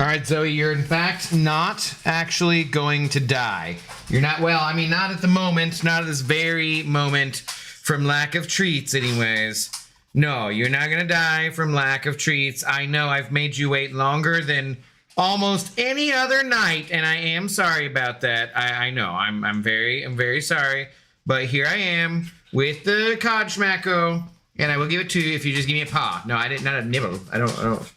All right, Zoe, you're in fact not actually going to die. You're not, well, I mean, not at the moment, not at this very moment, from lack of treats anyways. No, you're not gonna die from lack of treats. I know I've made you wait longer than almost any other night, and I am sorry about that. I know, I'm very sorry, but here I am with the cod schmacko, and I will give it to you if you just give me a paw. No, I didn't, not a nibble. I don't.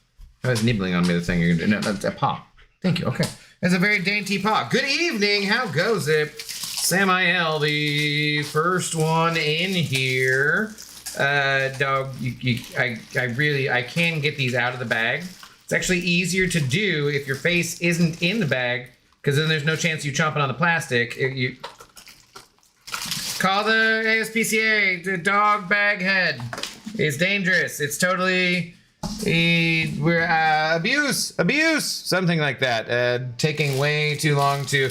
I was nibbling on me the thing you're gonna do. No, that's a paw. Thank you. Okay. That's a very dainty paw. Good evening. How goes it? Samael, the first one in here. Dog, I can get these out of the bag. It's actually easier to do if your face isn't in the bag, because then there's no chance you chomping on the plastic. You call the ASPCA. The dog bag head. It's dangerous. It's totally... we're abuse, something like that. Taking way too long to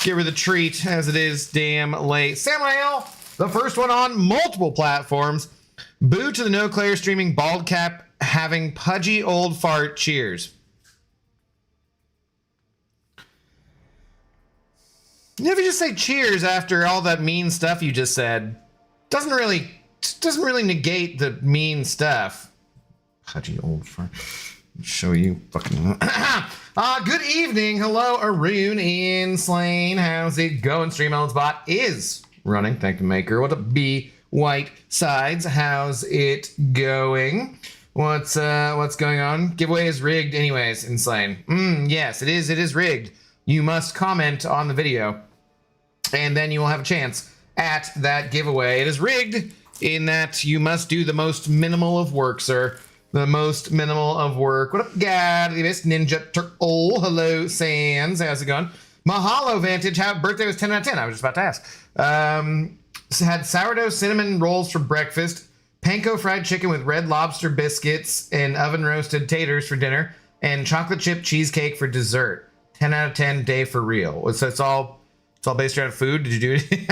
get rid of the treat, as it is damn late. Samael, the first one on multiple platforms. Boo to the no Claire streaming bald cap having pudgy old fart. Cheers. You never just say cheers after all that mean stuff you just said. Doesn't really negate the mean stuff. Pudgy old fart. Show you fucking. Good evening. Hello, Arun in Slain. How's it going? Stream Elements bot is running. Thank you, Maker. What up, B White Sides? How's it going? What's going on? Giveaway is rigged, anyways. In Slain. Yes, it is. It is rigged. You must comment on the video, and then you will have a chance at that giveaway. It is rigged in that you must do the most minimal of work, sir. The most minimal of work. What up, God? The best Ninja Turtle. Hello, Sans. How's it going? Mahalo, Vantage. How birthday was 10 out of 10. I was just about to ask. Had sourdough cinnamon rolls for breakfast, panko fried chicken with red lobster biscuits, and oven roasted taters for dinner, and chocolate chip cheesecake for dessert. 10 out of 10 day for real. So it's all based around food. Did you do it?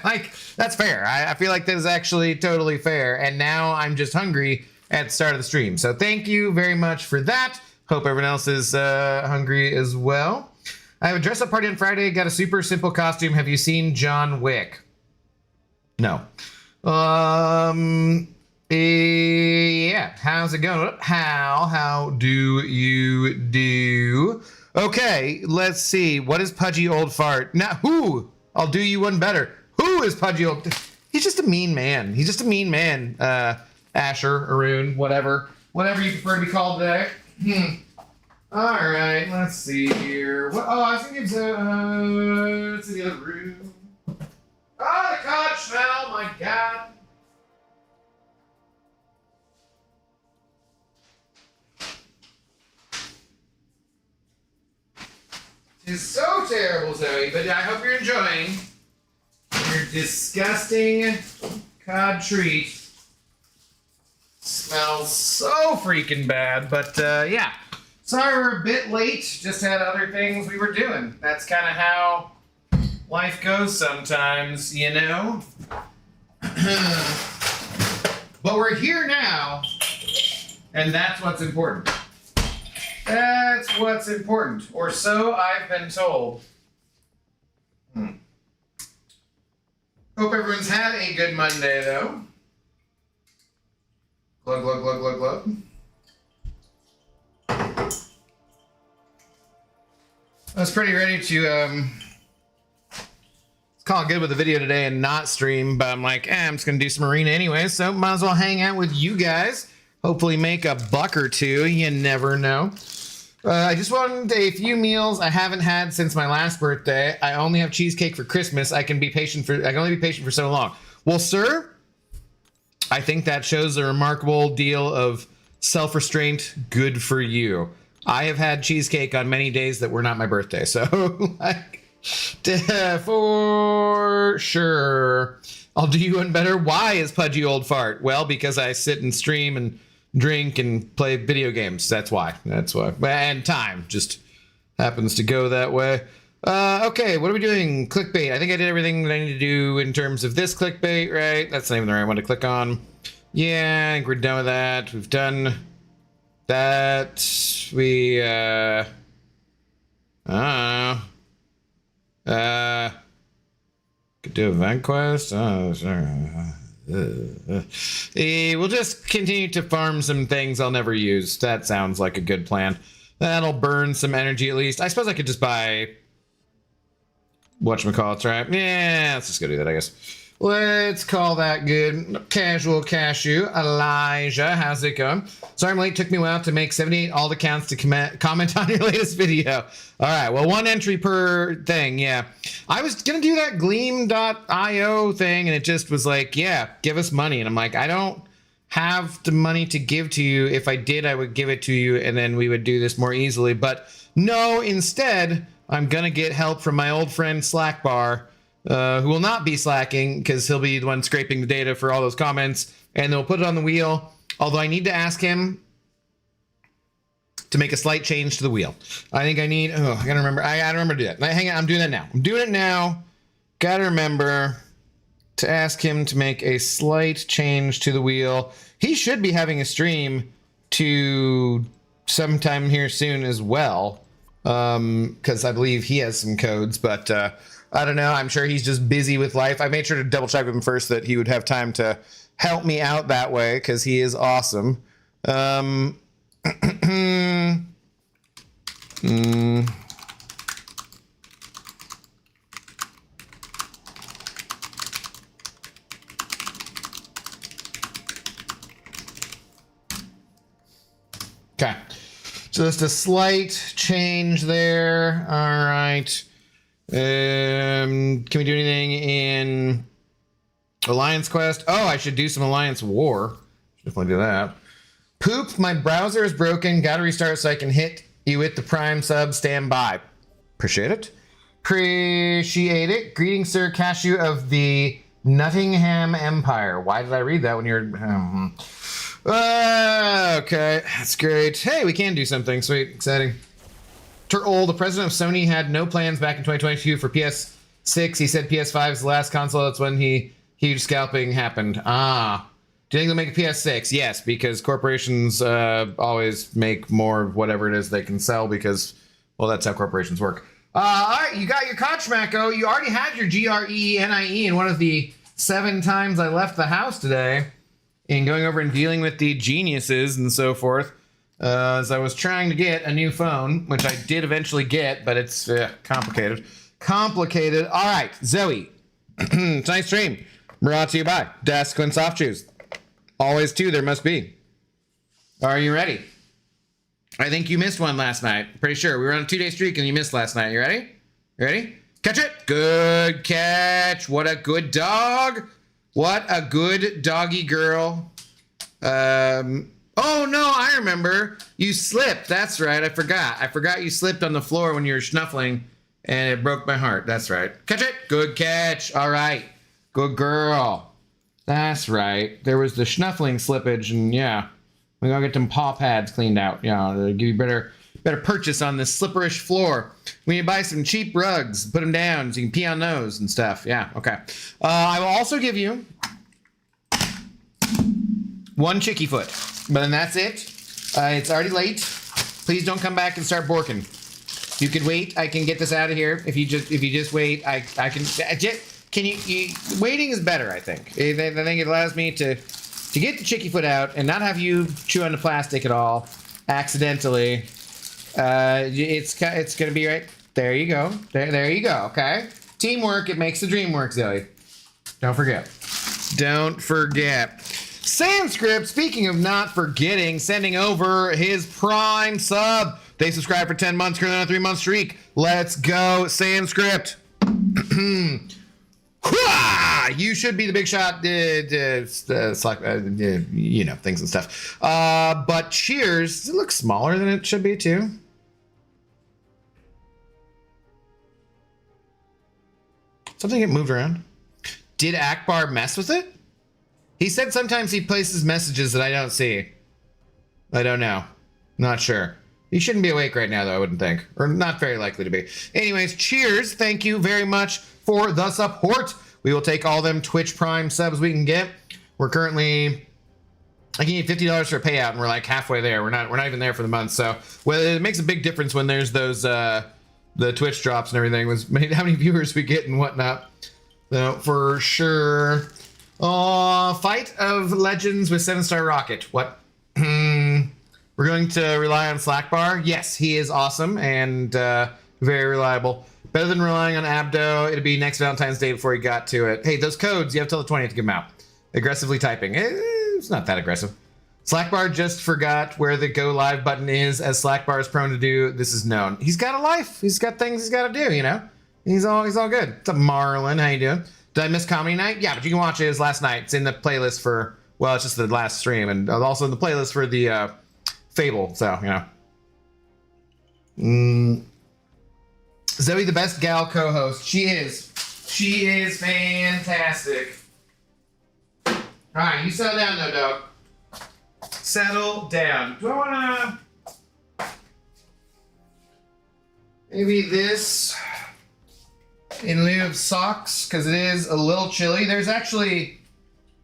Like, that's fair. I feel like that is actually totally fair. And now I'm just hungry at the start of the stream. So thank you very much for that. Hope everyone else is hungry as well. I have a dress-up party on Friday. Got a super simple costume. Have you seen John Wick? No. Yeah. How's it going? How do you do? Okay, let's see. What is Pudgy Old Fart? Now, who? I'll do you one better. Who is Pudgy Old... He's just a mean man. He's just a mean man. Asher, Arun, whatever you prefer to be called today. All right, let's see here. What? Oh, I was thinking it's in the other room. Oh, the cod smell! My God. It's so terrible, Zoe. But I hope you're enjoying your disgusting cod treat. Smells so freaking bad, but yeah. Sorry we're a bit late. Just had other things we were doing. That's kind of how life goes sometimes, you know? But we're here now, and that's what's important. That's what's important, or so I've been told. Hope everyone's had a good Monday, though. Glug, glug, glug, glug, glug. I was pretty ready to call it good with the video today and not stream, but I'm like, I'm just going to do some arena anyway, so might as well hang out with you guys. Hopefully make a buck or two. You never know. I just wanted a few meals I haven't had since my last birthday. I only have cheesecake for Christmas. I can only be patient for so long. Well, sir, I think that shows a remarkable deal of self-restraint. Good for you. I have had cheesecake on many days that were not my birthday, so like, for sure. I'll do you one better. Why is Pudgy Old Fart? Well, because I sit and stream and drink and play video games. That's why. And time just happens to go that way. Okay, what are we doing? Clickbait. I think I did everything that I need to do in terms of this clickbait, right? That's not even the right one to click on. Yeah, I think we're done with that. We've done that we, I don't know. Could do event quest. We'll just continue to farm some things I'll never use. That sounds like a good plan. That'll burn some energy at least. I suppose I could just buy whatchamacallits, right? Yeah, let's just go do that, I guess. Let's call that good. Casual Cashew. Elijah, how's it going? Sorry I'm late. Took me a while to make 78 alt accounts to comment on your latest video. All right, well, 1 entry per thing, yeah. I was going to do that Gleam.io thing, and it just was like, yeah, give us money. And I'm like, I don't have the money to give to you. If I did, I would give it to you, and then we would do this more easily. But no, instead, I'm going to get help from my old friend Slackbar, who will not be slacking because he'll be the one scraping the data for all those comments, and they'll put it on the wheel. Although I need to ask him to make a slight change to the wheel. I think I need, I gotta remember, I gotta remember to do that. Hang on, I'm doing that now. I'm doing it now. Gotta remember to ask him to make a slight change to the wheel. He should be having a stream to sometime here soon as well, because I believe he has some codes, but I don't know. I'm sure he's just busy with life. I made sure to double check with him first that he would have time to help me out that way because he is awesome. Okay. So just a slight change there. All right. Can we do anything in Alliance Quest? Oh, I should do some Alliance War. Definitely do that. Poop, my browser is broken. Gotta restart so I can hit you with the Prime sub. Stand by. Appreciate it. Appreciate it. Greetings, Sir Cashew of the Nottingham Empire. Why did I read that when you're... okay, that's great. Hey, we can do something. Sweet, exciting. The president of Sony, had no plans back in 2022 for PS6. He said PS5 is the last console. That's when huge scalping happened. Ah. Do you think they'll make a PS6? Yes, because corporations always make more of whatever it is they can sell because, well, that's how corporations work. All right, you got your Conchmacko. You already had your GRENIE in one of the 7 times I left the house today in going over and dealing with the geniuses and so forth. As I was trying to get a new phone, which I did eventually get, but it's complicated. Complicated. All right, Zoe. Tonight's stream brought to you by Dasquin Soft Shoes. Always 2, there must be. Are you ready? I think you missed one last night. Pretty sure. We were on a 2-day streak and you missed last night. You ready? You ready? Catch it. Good catch. What a good dog. What a good doggy girl. Oh, no, I remember. You slipped. That's right. I forgot. I forgot you slipped on the floor when you were snuffling, and it broke my heart. That's right. Catch it. Good catch. All right. Good girl. That's right. There was the snuffling slippage, and yeah, we gotta get them paw pads cleaned out. Yeah, to give you better purchase on this slipperish floor. We need to buy some cheap rugs, put them down so you can pee on those and stuff. Yeah, okay. I will also give you 1 chickie foot, but then that's it. It's already late. Please don't come back and start borking. You can wait. I can get this out of here. If you just wait, I can. Can you waiting is better, I think. I think it allows me to get the chickie foot out and not have you chew on the plastic at all accidentally. It's gonna be right there. You go. There you go. Okay. Teamwork. It makes the dream work, Zoe. Don't forget. Don't forget. Sanskrit, speaking of not forgetting, sending over his Prime sub. They subscribed for 10 months, currently on a 3-month streak. Let's go, Sanskrit. You should be the big shot, you know, things and stuff. But cheers, it looks smaller than it should be too. Something get moved around. Did Akbar mess with it? He said sometimes he places messages that I don't see. I don't know. Not sure. He shouldn't be awake right now, though, I wouldn't think. Or not very likely to be. Anyways, cheers. Thank you very much for the support. We will take all them Twitch Prime subs we can get. We're currently I can get $50 for a payout, and we're like halfway there. We're not even there for the month. So, well, it makes a big difference when there's those the Twitch drops and everything. Was how many viewers we get and whatnot. So for sure. Fight of Legends with 7-star Rocket. What? We're going to rely on Slackbar. Yes, he is awesome and very reliable. Better than relying on Abdo. It'd be next Valentine's Day before he got to it. Hey, those codes, you have till the 20th to give them out. Aggressively typing. It's not that aggressive. Slackbar just forgot where the go live button is, as Slackbar is prone to do. This is known. He's got a life. He's got things he's got to do, you know? He's all good. What's up, Marlon? How you doing? Did I miss comedy night? Yeah, but you can watch it as last night. It's in the playlist for, well, it's just the last stream, and also in the playlist for the Fable, so, you know. Zoe, the best gal co-host. She is. She is fantastic. All right, you settle down, though, dog. Settle down. Do I want to... Maybe this in lieu of socks, because it is a little chilly. There's actually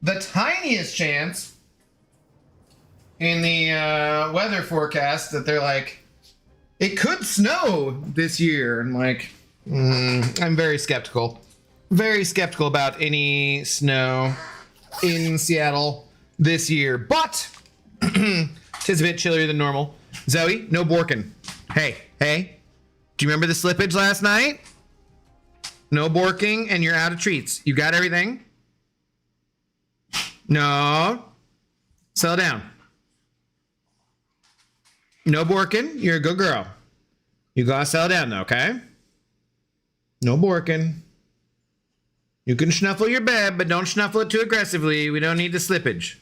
the tiniest chance in the weather forecast that they're like, it could snow this year. And like, I'm very skeptical. Very skeptical about any snow in Seattle this year. But tis a bit chillier than normal. Zoe, no borking. Hey. Do you remember the slippage last night? No borking and you're out of treats. You got everything? No. Settle down. No borking. You're a good girl. You gotta settle down though, okay? No borking. You can snuffle your bed, but don't snuffle it too aggressively. We don't need the slippage.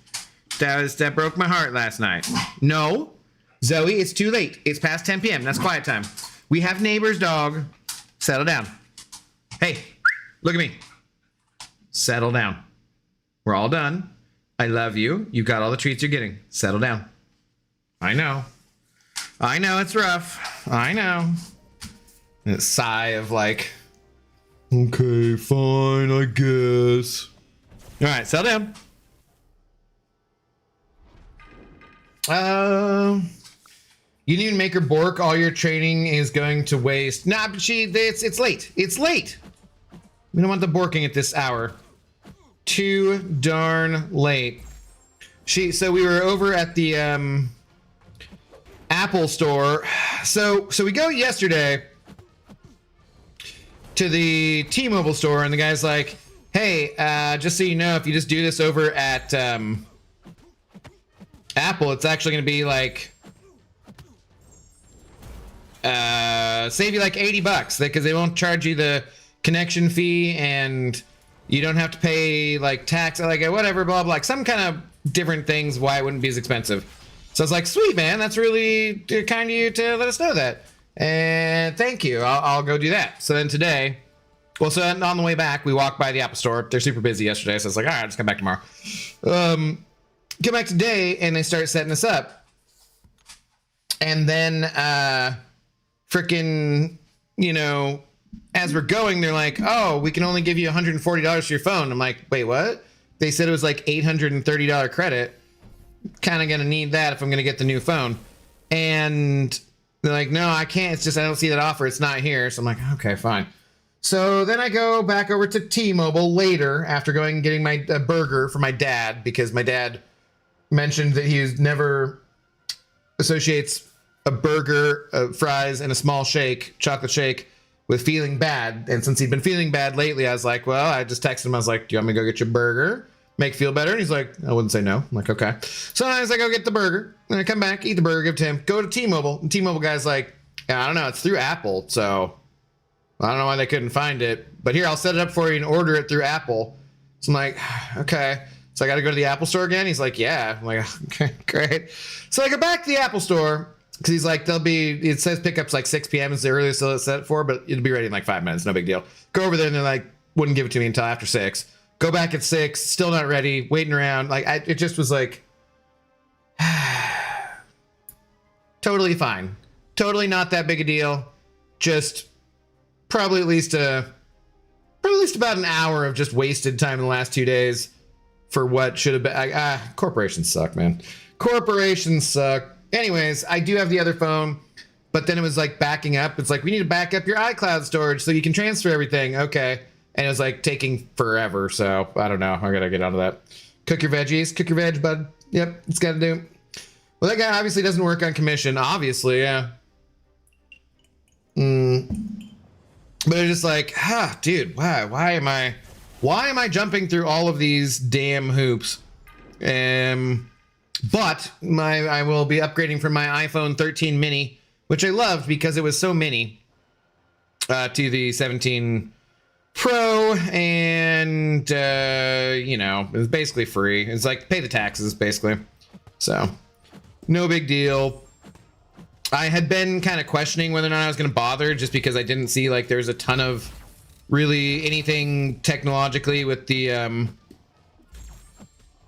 That broke my heart last night. No. Zoe, it's too late. It's past 10 p.m. That's quiet time. We have neighbors, dog. Settle down. Hey, look at me. Settle down. We're all done. I love you. You got all the treats you're getting. Settle down. I know it's rough. I know. And a sigh of like, okay, fine, I guess. All right, settle down. You didn't even make her bork. All your training is going to waste. Nah, but it's late. It's late. We don't want the borking at this hour. Too darn late. So we were over at the Apple store. So we go yesterday to the T-Mobile store, and the guy's like, hey, just so you know, if you just do this over at Apple, it's actually going to be like save you like $80 because they won't charge you the connection fee, and you don't have to pay like tax, like whatever, blah blah, like some kind of different things why it wouldn't be as expensive. So I was like, sweet man, that's really kind of you to let us know that, and thank you. I'll go do that. So then today, well, so on the way back, we walked by the Apple store. They're super busy yesterday, so I was like, all right, I'll just come back tomorrow. Get back today, and they start setting us up, and then freaking, you know, as we're going, they're like, oh, we can only give you $140 for your phone. I'm like, wait, what? They said it was like $830 credit. Kind of gonna need that if I'm gonna get the new phone. And they're like, no, I can't. It's just I don't see that offer. It's not here. So I'm like, okay, fine. So then I go back over to T-Mobile later after going and getting my burger for my dad, because my dad mentioned that he never associates a burger, fries, and a small shake, chocolate shake, with feeling bad. And since he'd been feeling bad lately, I was like, well, I just texted him. I was like, do you want me to go get your burger? Make you feel better? And he's like, I wouldn't say no. I'm like, okay. So I was like, go get the burger. And I come back, eat the burger, give it to him, go to T-Mobile. And T-Mobile guy's like, yeah, I don't know. It's through Apple. So I don't know why they couldn't find it. But here, I'll set it up for you and order it through Apple. So I'm like, okay. So I got to go to the Apple store again? He's like, yeah. I'm like, okay, great. So I go back to the Apple store. Because he's like, it says pickup's like 6 p.m. is the earliest they'll set it for, but it'll be ready in like 5 minutes. No big deal. Go over there and they're like, wouldn't give it to me until after 6. Go back at 6, still not ready, waiting around. Like, it just was like, totally fine. Totally not that big a deal. Just probably at least about an hour of just wasted time in the last 2 days for what should have been. Corporations suck, man. Corporations suck. Anyways, I do have the other phone, but then it was like backing up. It's like, we need to back up your iCloud storage so you can transfer everything. Okay. And it was like taking forever. So I don't know. I gotta get onto that. Cook your veggies. Cook your veg, bud. Yep. It's gotta do. Well, that guy obviously doesn't work on commission. Obviously, yeah. But it's just like, dude, why am I jumping through all of these damn hoops? But I will be upgrading from my iPhone 13 mini, which I loved because it was so mini, to the 17 Pro, and you know, it was basically free. It's like pay the taxes basically, so no big deal. I had been kind of questioning whether or not I was going to bother, just because I didn't see like there's a ton of really anything technologically with the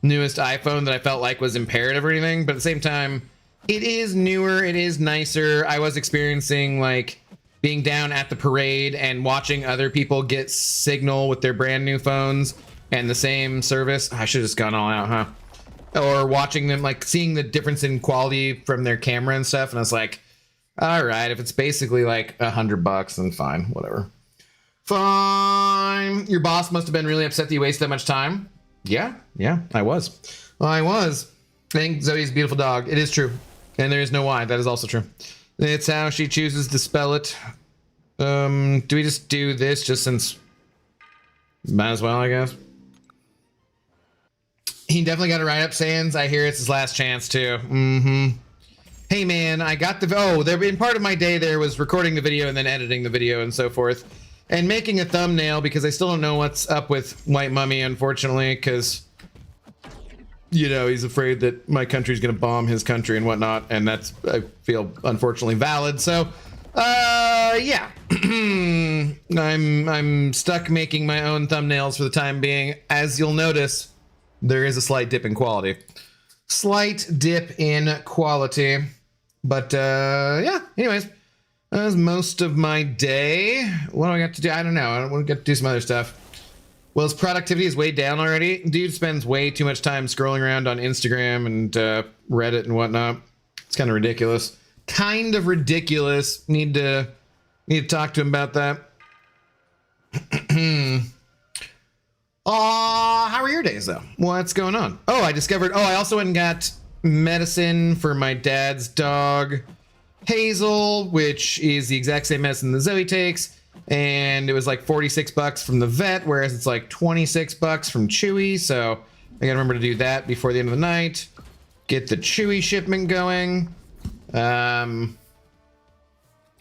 newest iPhone that I felt like was imperative or anything. But at the same time, it is newer, it is nicer. I was experiencing like being down at the parade and watching other people get signal with their brand new phones and the same service. I should have just gone all out, huh? Or watching them, like seeing the difference in quality from their camera and stuff. And I was like, all right, if it's basically like $100, then fine, whatever. Fine. Your boss must have been really upset that you wasted that much time. Yeah, I was. I think Zoe's a beautiful dog. It is true. And there is no why. That is also true. It's how she chooses to spell it. Do we just do this just since? Might as well, I guess. He definitely got to write up Sans. I hear it's his last chance too. Hey man, I got there in part of my day there was recording the video and then editing the video and so forth, and making a thumbnail, because I still don't know what's up with White Mummy, unfortunately, because you know, he's afraid that my country's gonna bomb his country and whatnot, and that's, I feel, unfortunately valid. So yeah. I'm stuck making my own thumbnails for the time being. As you'll notice, there is a slight dip in quality. But yeah, anyways, that was most of my day. What do I got to do? I don't know. I want to get to do some other stuff. Well, his productivity is way down already. Dude spends way too much time scrolling around on Instagram and Reddit and whatnot. It's kind of ridiculous. Need to talk to him about that. How are your days though? What's going on? I also went and got medicine for my dad's dog, Hazel, which is the exact same medicine that Zoe takes. And it was like $46 from the vet, whereas it's like $26 from Chewy. So I gotta remember to do that before the end of the night. Get the Chewy shipment going.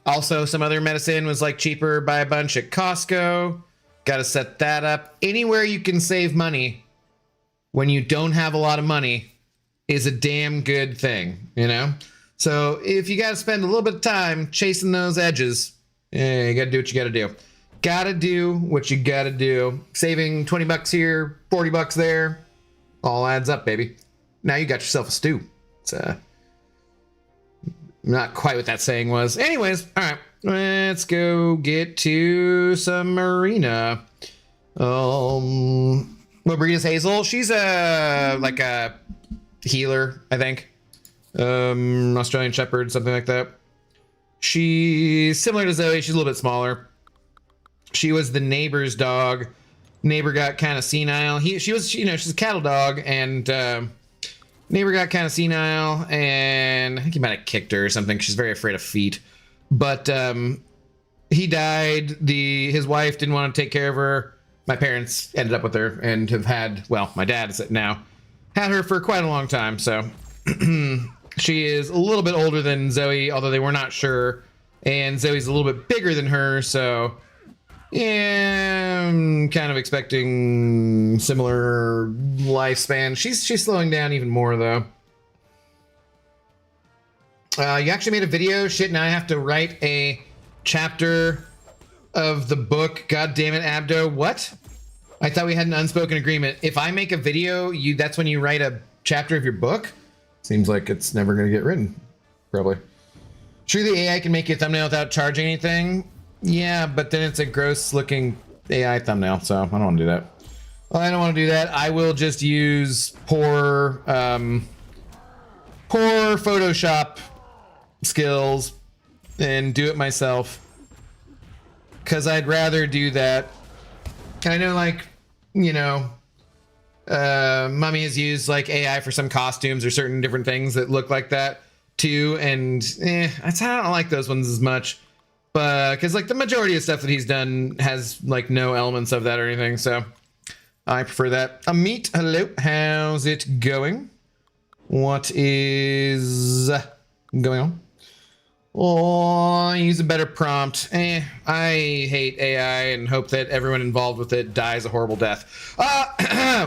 Also, some other medicine was like cheaper by a bunch at Costco. Gotta set that up. Anywhere you can save money when you don't have a lot of money is a damn good thing, you know? So if you gotta spend a little bit of time chasing those edges, you gotta do what you gotta do. Gotta do what you gotta do. Saving 20 bucks here, 40 bucks there, all adds up, baby. Now you got yourself a stew. It's not quite what that saying was. Anyways, all right, let's go get to some Marina. What breed is Hazel? She's like a healer, I think. Australian Shepherd, something like that. She's similar to Zoe. She's a little bit smaller. She was the neighbor's dog. Neighbor got kind of senile. She's a cattle dog, and neighbor got kind of senile, and I think he might have kicked her or something. She's very afraid of feet. But he died. His wife didn't want to take care of her. My parents ended up with her and have had, well, my dad is now, had her for quite a long time. So she is a little bit older than Zoe, although they were not sure. And Zoe's a little bit bigger than her, so yeah, I'm kind of expecting similar lifespan. She's slowing down even more though. You actually made a video. Shit, now I have to write a chapter of the book. God damn it, Abdo. What? I thought we had an unspoken agreement. If I make a video, that's when you write a chapter of your book? Seems like it's never going to get written. Probably. Sure, the AI can make you a thumbnail without charging anything. Yeah, but then it's a gross looking AI thumbnail, so I don't want to do that. I don't want to do that. I will just use poor Photoshop skills and do it myself. Because I'd rather do that. I know, like, you know, Mummy has used like AI for some costumes or certain different things that look like that too, and I don't like those ones as much, but because like the majority of stuff that he's done has like no elements of that or anything, so I prefer that. Meet, hello, how's it going? What is going on? Oh, use a better prompt. I hate AI and hope that everyone involved with it dies a horrible death.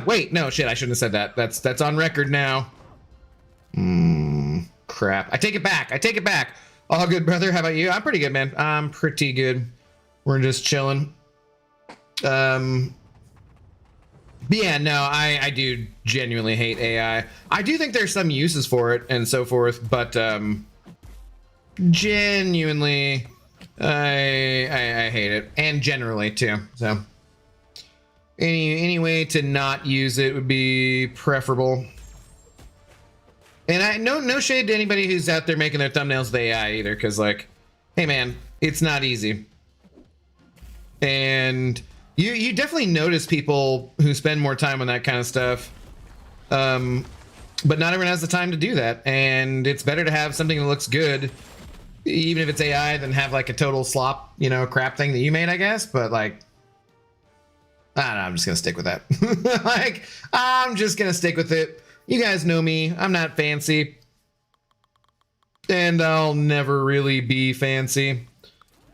Wait, no, shit, I shouldn't have said that. That's on record now. Crap. I take it back. I take it back. All good, brother. How about you? I'm pretty good, man. I'm pretty good. We're just chilling. But yeah, no, I do genuinely hate AI. I do think there's some uses for it and so forth, but genuinely I hate it, and generally too, so any way to not use it would be preferable. And I no shade to anybody who's out there making their thumbnails with AI either, because like, hey man, it's not easy. And you definitely notice people who spend more time on that kind of stuff, but not everyone has the time to do that, and it's better to have something that looks good, even if it's AI, than have like a total slop, you know, crap thing that you made, I guess. But like, I don't know, I'm just gonna stick with that. Like, I'm just gonna stick with it. You guys know me, I'm not fancy, and I'll never really be fancy,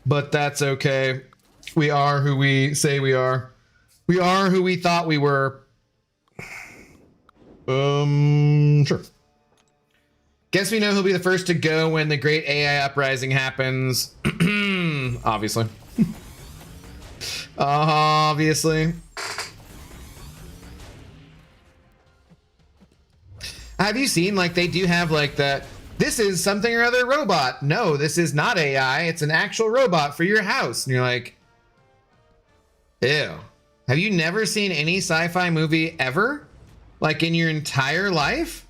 but that's okay. We are who we say we are. We are who we thought we were. Sure. Guess we know who'll be the first to go when the great AI uprising happens. Obviously. Obviously. Have you seen, like, they do have like that, this is something or other robot. No, this is not AI. It's an actual robot for your house. And you're like, ew. Have you never seen any sci-fi movie ever? Like in your entire life?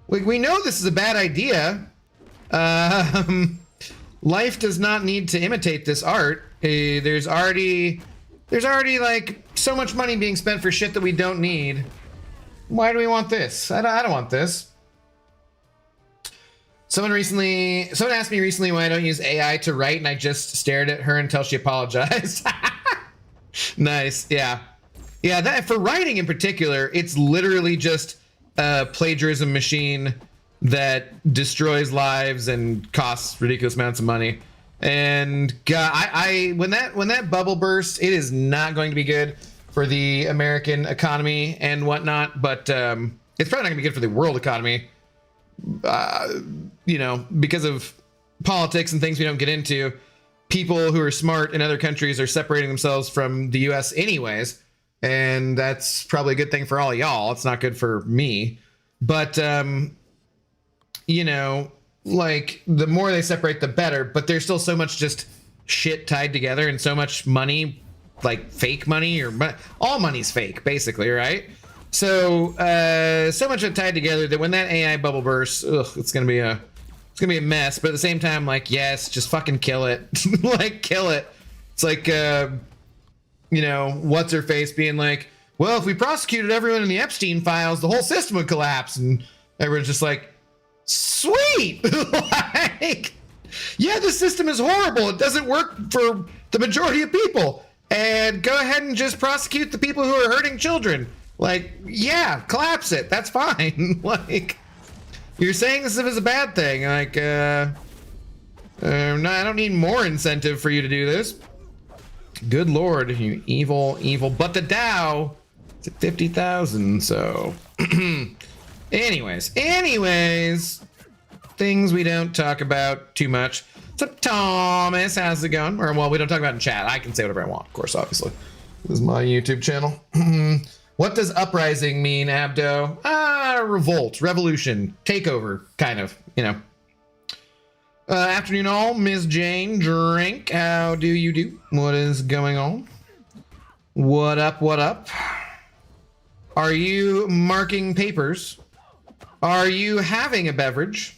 We know this is a bad idea. Life does not need to imitate this art. There's already like so much money being spent for shit that we don't need. Why do we want this? I don't want this. Someone asked me recently why I don't use AI to write, and I just stared at her until she apologized. Nice, yeah. Yeah, that for writing in particular, it's literally just a plagiarism machine that destroys lives and costs ridiculous amounts of money. And God, when that bubble bursts, it is not going to be good for the American economy and whatnot, but it's probably not gonna be good for the world economy, you know, because of politics and things we don't get into. People who are smart in other countries are separating themselves from the US anyways, and that's probably a good thing for all of y'all. It's not good for me, but you know, like, the more they separate the better, but there's still so much just shit tied together and so much money, like fake money, or all money's fake basically, right? So so much tied together that when that AI bubble bursts, it's gonna be a mess. But at the same time, like, yes, just fucking kill it. Like, kill it. It's like you know, what's her face being like, well, if we prosecuted everyone in the Epstein files, the whole system would collapse. And everyone's just like, sweet. Like, yeah, the system is horrible. It doesn't work for the majority of people. And go ahead and just prosecute the people who are hurting children. Like, yeah, collapse it. That's fine. Like, you're saying this is a bad thing. Like, no, I don't need more incentive for you to do this. Good Lord, you evil. But the Dow is at 50,000, so. Anyways, things we don't talk about too much. What's up, Thomas? How's it going? Or, well, we don't talk about it in chat. I can say whatever I want, of course, obviously. This is my YouTube channel. What does uprising mean, Abdo? Revolt, revolution, takeover, kind of, you know. Afternoon all, Miss Jane Drink. How do you do? What is going on? What up, what up? Are you marking papers? Are you having a beverage?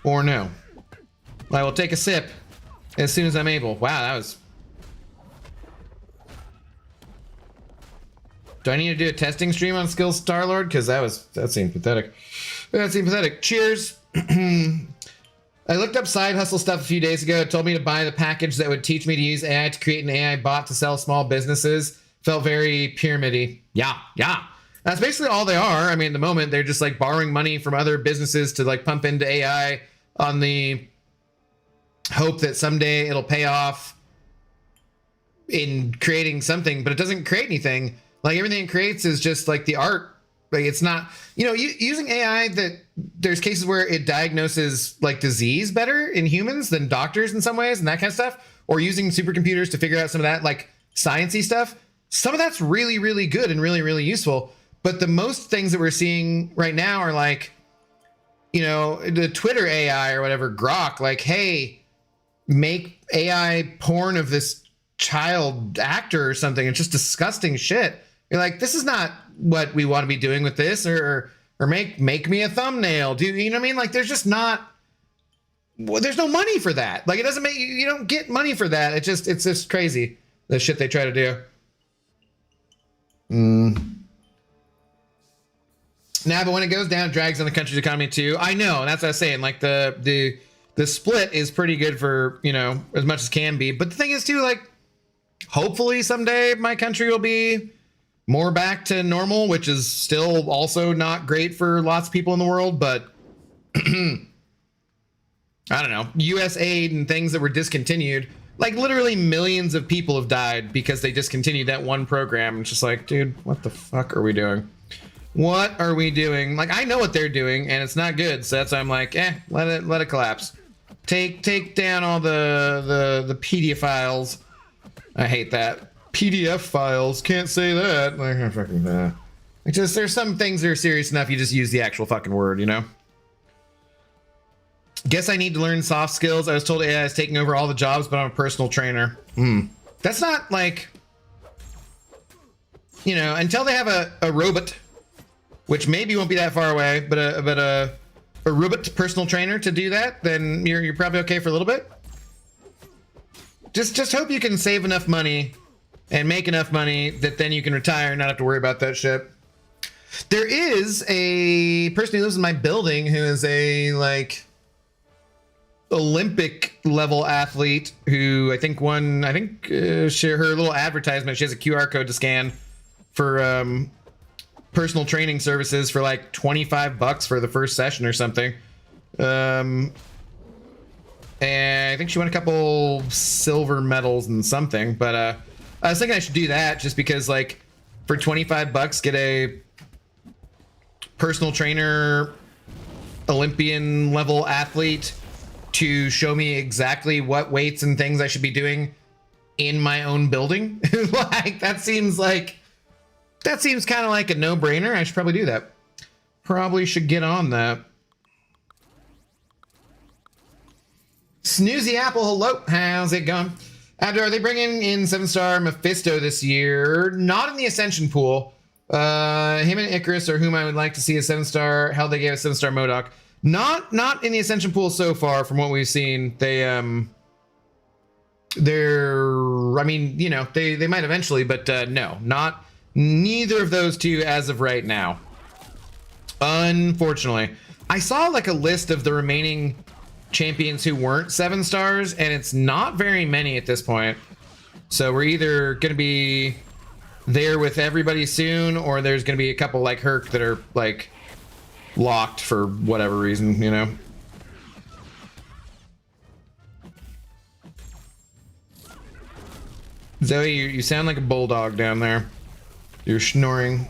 Or no? I will take a sip as soon as I'm able. Wow, that was... Do I need to do a testing stream on Skills Starlord? Because that seemed pathetic. That seemed pathetic. Cheers. I looked up side hustle stuff a few days ago. It told me to buy the package that would teach me to use AI to create an AI bot to sell small businesses. Felt very pyramid-y. Yeah. That's basically all they are. I mean, at the moment, they're just like borrowing money from other businesses to like pump into AI on the hope that someday it'll pay off in creating something, but it doesn't create anything. Like everything it creates is just like the art. Like it's not, using AI, that there's cases where it diagnoses like disease better in humans than doctors in some ways and that kind of stuff, or using supercomputers to figure out some of that like sciencey stuff. Some of that's really, really good and really, really useful. But the most things that we're seeing right now are like, the Twitter AI or whatever, Grok, like, hey, make AI porn of this child actor or something. It's just disgusting shit. You're like, this is not what we want to be doing with this, or make me a thumbnail. Do you know what I mean? Like, there's just not, there's no money for that. Like, it doesn't make you don't get money for that. It's just crazy, the shit they try to do. Nah, but when it goes down, it drags on the country's economy too. I know, and that's what I was saying. Like the split is pretty good for, as much as can be. But the thing is too, like, hopefully someday my country will be more back to normal, which is still also not great for lots of people in the world. But I don't know, US aid and things that were discontinued, like literally millions of people have died because they discontinued that one program. It's just like, dude, what the fuck are we doing? What are we doing? Like, I know what they're doing and it's not good. So that's why I'm like, let it collapse. Take down all the PDF files. I hate that. PDF files, can't say that. Like, fucking, there's some things that are serious enough, you just use the actual fucking word, Guess I need to learn soft skills. I was told AI is taking over all the jobs, but I'm a personal trainer. That's not like, until they have a robot, which maybe won't be that far away, but a robot personal trainer to do that, then you're probably okay for a little bit. Just hope you can save enough money and make enough money that then you can retire and not have to worry about that shit. There is a person who lives in my building who is a like Olympic level athlete who I think won, her little advertisement, she has a QR code to scan for personal training services for like $25 for the first session or something. And I think she won a couple silver medals and something, but I was thinking I should do that just because, like, for $25, get a personal trainer, Olympian level athlete to show me exactly what weights and things I should be doing in my own building. Like, that seems kind of like a no-brainer. I should probably do that. Probably should get on that. Snoozy Apple, hello. How's it going? Abdo, are they bringing in 7-star Mephisto this year? Not in the Ascension pool. Him and Icarus are whom I would like to see a 7-star. Hell, they gave a 7-star MODOK. Not in the Ascension pool so far from what we've seen. They might eventually, but no, not neither of those two as of right now. Unfortunately. I saw like a list of the remaining champions who weren't 7 stars, and it's not very many at this point. So we're either going to be there with everybody soon, or there's going to be a couple like Herc that are like locked for whatever reason, Zoe, you sound like a bulldog down there. You're snoring.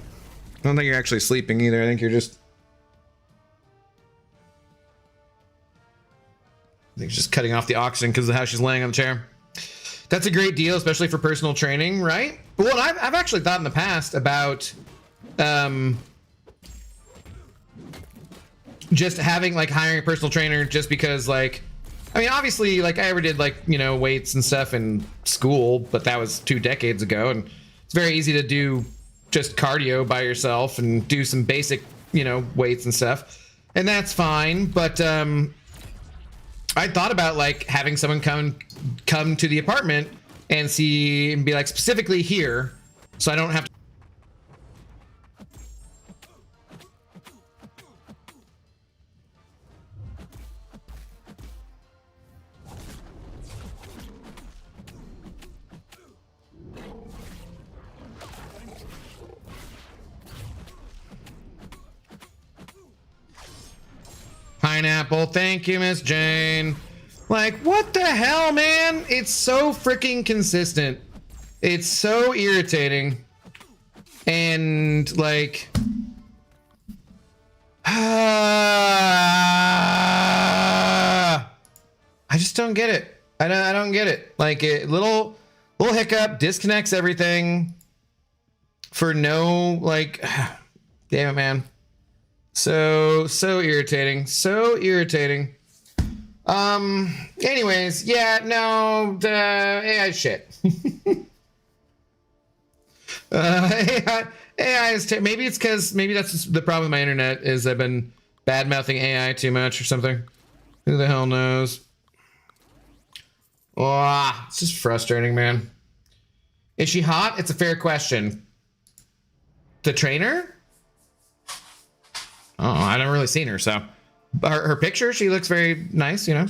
I don't think you're actually sleeping either. I think you're just cutting off the oxygen because of how she's laying on the chair. That's a great deal, especially for personal training, right? Well, I've actually thought in the past about just having like hiring a personal trainer, just because like, I mean, obviously like I ever did like, weights and stuff in school, but that was 2 decades ago. And it's very easy to do just cardio by yourself and do some basic, you know, weights and stuff, and that's fine. But I thought about like having someone come to the apartment and see and be like specifically here, so I don't have to. Pineapple, thank you, Miss Jane. Like, what the hell, man? It's so freaking consistent. It's so irritating. And, like... I just don't get it. I don't get it. Like, little hiccup, disconnects everything for no, like... Damn it, man. So irritating. So irritating. Anyways, yeah, no, the AI shit. AI is maybe it's because maybe that's just the problem with my internet is I've been bad mouthing AI too much or something. Who the hell knows? Oh, it's just frustrating, man. Is she hot? It's a fair question. The trainer? Oh, I never really seen her, so her picture, she looks very nice, you know.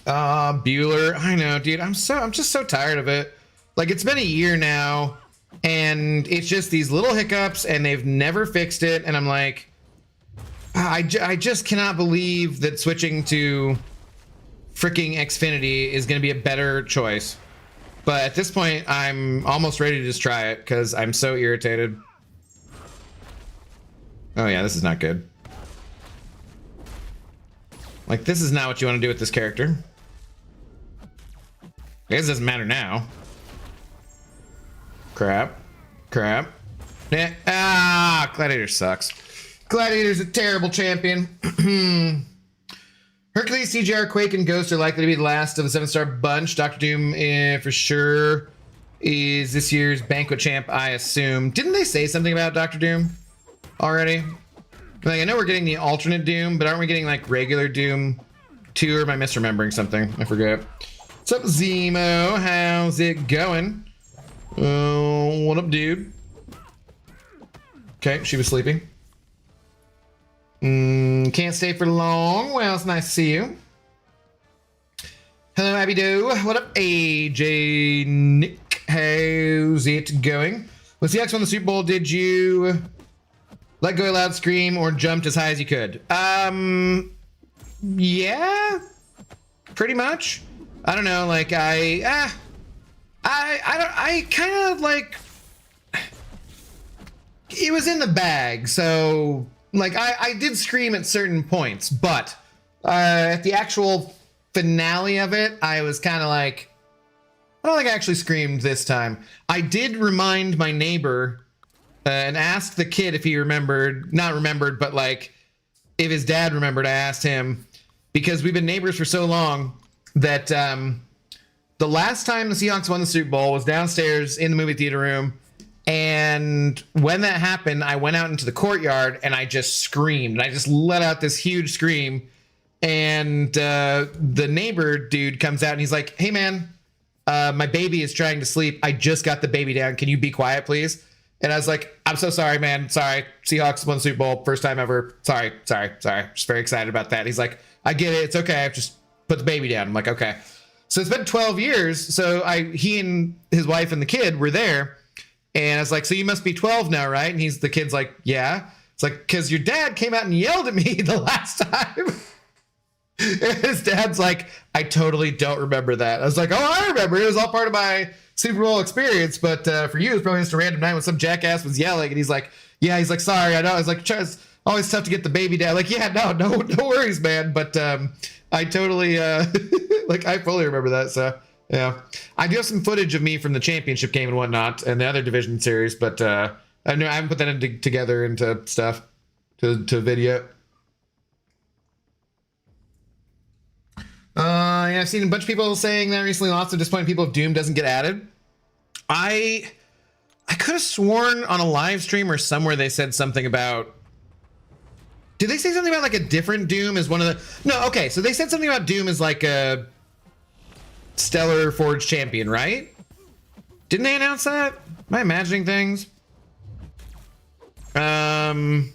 Bueller, I know, dude. I'm just so tired of it. Like, it's been a year now, and it's just these little hiccups, and they've never fixed it. And I'm like, I just cannot believe that switching to freaking Xfinity is going to be a better choice. But at this point, I'm almost ready to just try it because I'm so irritated. Oh yeah, this is not good. Like, this is not what you want to do with this character. I guess it doesn't matter now. Crap. Gladiator sucks. Gladiator's a terrible champion. Hercules, CGR, Quake, and Ghost are likely to be the last of the 7-star bunch. Dr. Doom, for sure, is this year's Banquet champ, I assume. Didn't they say something about Dr. Doom already? Like, I know we're getting the alternate Doom, but aren't we getting, like, regular Doom too? Or am I misremembering something? I forget. What's up, Zemo? How's it going? What up, dude? Okay, she was sleeping. Can't stay for long. Well, it's nice to see you. Hello, Abby Doe. What up, AJ Nick? How's it going? When Seahawks won the Super Bowl, did you let go a loud scream or jumped as high as you could? Yeah, pretty much. I don't know. Like I kind of like it was in the bag, so. Like, I did scream at certain points, but at the actual finale of it, I was kind of like, I don't think I actually screamed this time. I did remind my neighbor and asked the kid if he remembered, not remembered, but like, if his dad remembered. I asked him, because we've been neighbors for so long that the last time the Seahawks won the Super Bowl was downstairs in the movie theater room. And when that happened, I went out into the courtyard and I just screamed. I just let out this huge scream. And the neighbor dude comes out and he's like, hey, man, my baby is trying to sleep. I just got the baby down. Can you be quiet, please? And I was like, I'm so sorry, man. Sorry. Seahawks won the Super Bowl. First time ever. Sorry. Just very excited about that. He's like, I get it. It's okay. I've just put the baby down. I'm like, okay. So it's been 12 years. So he and his wife and the kid were there. And I was like, so you must be 12 now, right? And the kid's like, yeah. It's like, because your dad came out and yelled at me the last time. And his dad's like, I totally don't remember that. I was like, oh, I remember. It was all part of my Super Bowl experience. But for you, it's probably just a random night when some jackass was yelling. And he's like, yeah, he's like, sorry, I know. I was like, it's always tough to get the baby down. Like, yeah, no worries, man. But I totally, like, I fully remember that. So. Yeah, I do have some footage of me from the championship game and whatnot, and the other division series, but I haven't put that together into stuff, to video. I've seen a bunch of people saying that recently. Lots of disappointed people if Doom doesn't get added. I could have sworn on a live stream or somewhere they said something about. Did they say something about like a different Doom as one of the? No, okay. So they said something about Doom as like a Stellar Forge champion, right? Didn't they announce that? Am I imagining things? I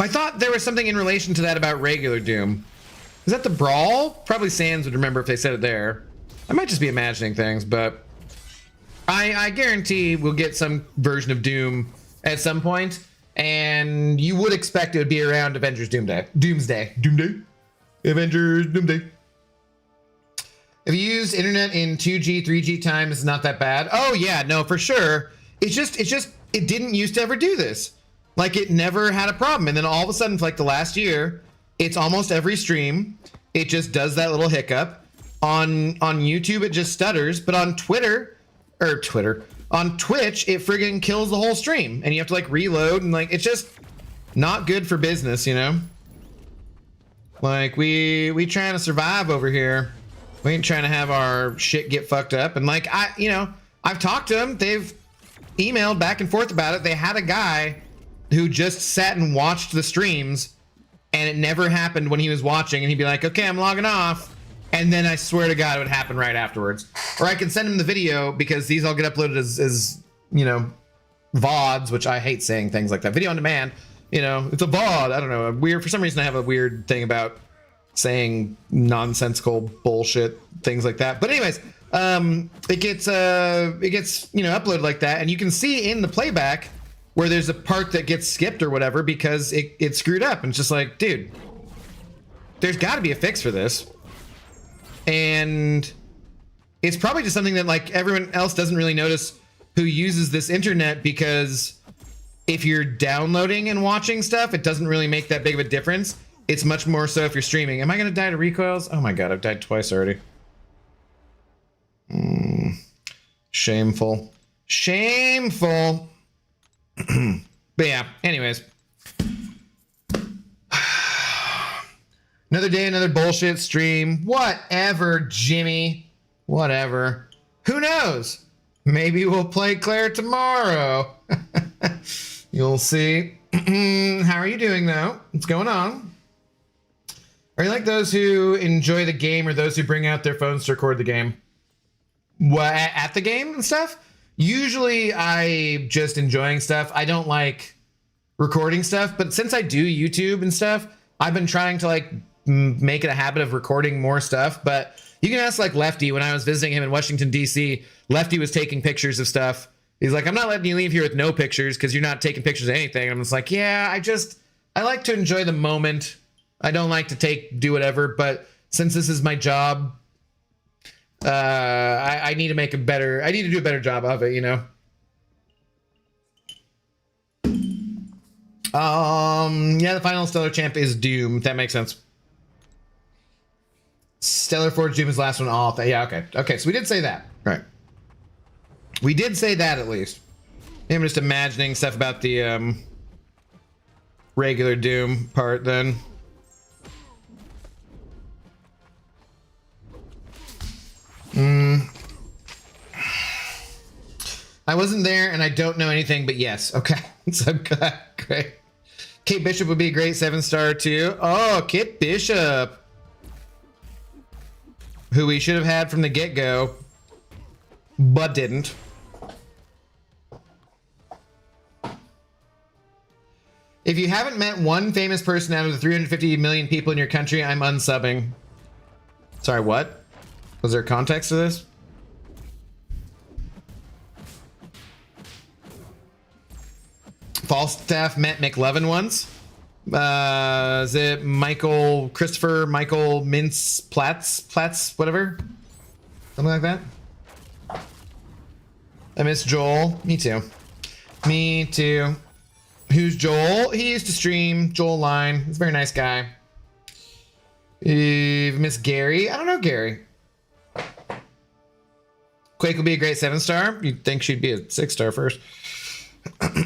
thought there was something in relation to that about regular Doom. Is that the Brawl? Probably Sans would remember if they said it there. I might just be imagining things, but I guarantee we'll get some version of Doom at some point, and you would expect it would be around Avengers Doomsday. Avengers Doomsday. If you use internet in 2G, 3G time, it's not that bad. Oh yeah, no, for sure. It's just, it didn't used to ever do this. Like it never had a problem. And then all of a sudden, for like the last year, it's almost every stream. It just does that little hiccup. On YouTube, it just stutters. But on on Twitch, it friggin' kills the whole stream. And you have to like reload and like, it's just not good for business, you know? Like we trying to survive over here. We ain't trying to have our shit get fucked up. And like, I've talked to them. They've emailed back and forth about it. They had a guy who just sat and watched the streams, and it never happened when he was watching, and he'd be like, okay, I'm logging off. And then I swear to God, it would happen right afterwards. Or I can send him the video because these all get uploaded as you know, VODs, which I hate saying things like that. Video on demand, you know, it's a VOD. I don't know. For some reason I have a weird thing about saying nonsensical bullshit, things like that. But anyways, it gets, you know, uploaded like that. And you can see in the playback where there's a part that gets skipped or whatever because it screwed up. And it's just like, dude, there's got to be a fix for this. And it's probably just something that like everyone else doesn't really notice who uses this internet, because if you're downloading and watching stuff, it doesn't really make that big of a difference. It's much more so if you're streaming. Am I going to die to recoils? Oh my God, I've died twice already. Shameful. Shameful. But yeah, anyways. Another day, another bullshit stream. Whatever, Jimmy. Whatever. Who knows? Maybe we'll play Claire tomorrow. You'll see. How are you doing, though? What's going on? Are you like those who enjoy the game or those who bring out their phones to record the game? What, at the game and stuff? Usually I just enjoying stuff. I don't like recording stuff, but since I do YouTube and stuff, I've been trying to like make it a habit of recording more stuff. But you can ask like Lefty. When I was visiting him in Washington, D.C., Lefty was taking pictures of stuff. He's like, I'm not letting you leave here with no pictures because you're not taking pictures of anything. And I'm just like, yeah, I like to enjoy the moment. I don't like to do whatever. But since this is my job, I need to do a better job of it, you know? Yeah, the final Stellar champ is Doom. That makes sense. Stellar Forge Doom is the last one off. Yeah, okay. Okay, so we did say that. Right. We did say that at least. I'm just imagining stuff about the regular Doom part then. I wasn't there and I don't know anything, but yes. Okay. So great. Kate Bishop would be a great 7-star too. Oh, Kate Bishop. Who we should have had from the get-go, but didn't. If you haven't met one famous person out of the 350 million people in your country, I'm unsubbing. Sorry, what? Was there context to this? Falstaff met McLovin once. Is it Michael Mintz Platts, whatever? Something like that. I miss Joel. Me too. Me too. Who's Joel? He used to stream. Joel Line. He's a very nice guy. Miss Gary. I don't know Gary. Quake will be a great 7-star. You'd think she'd be a 6-star first.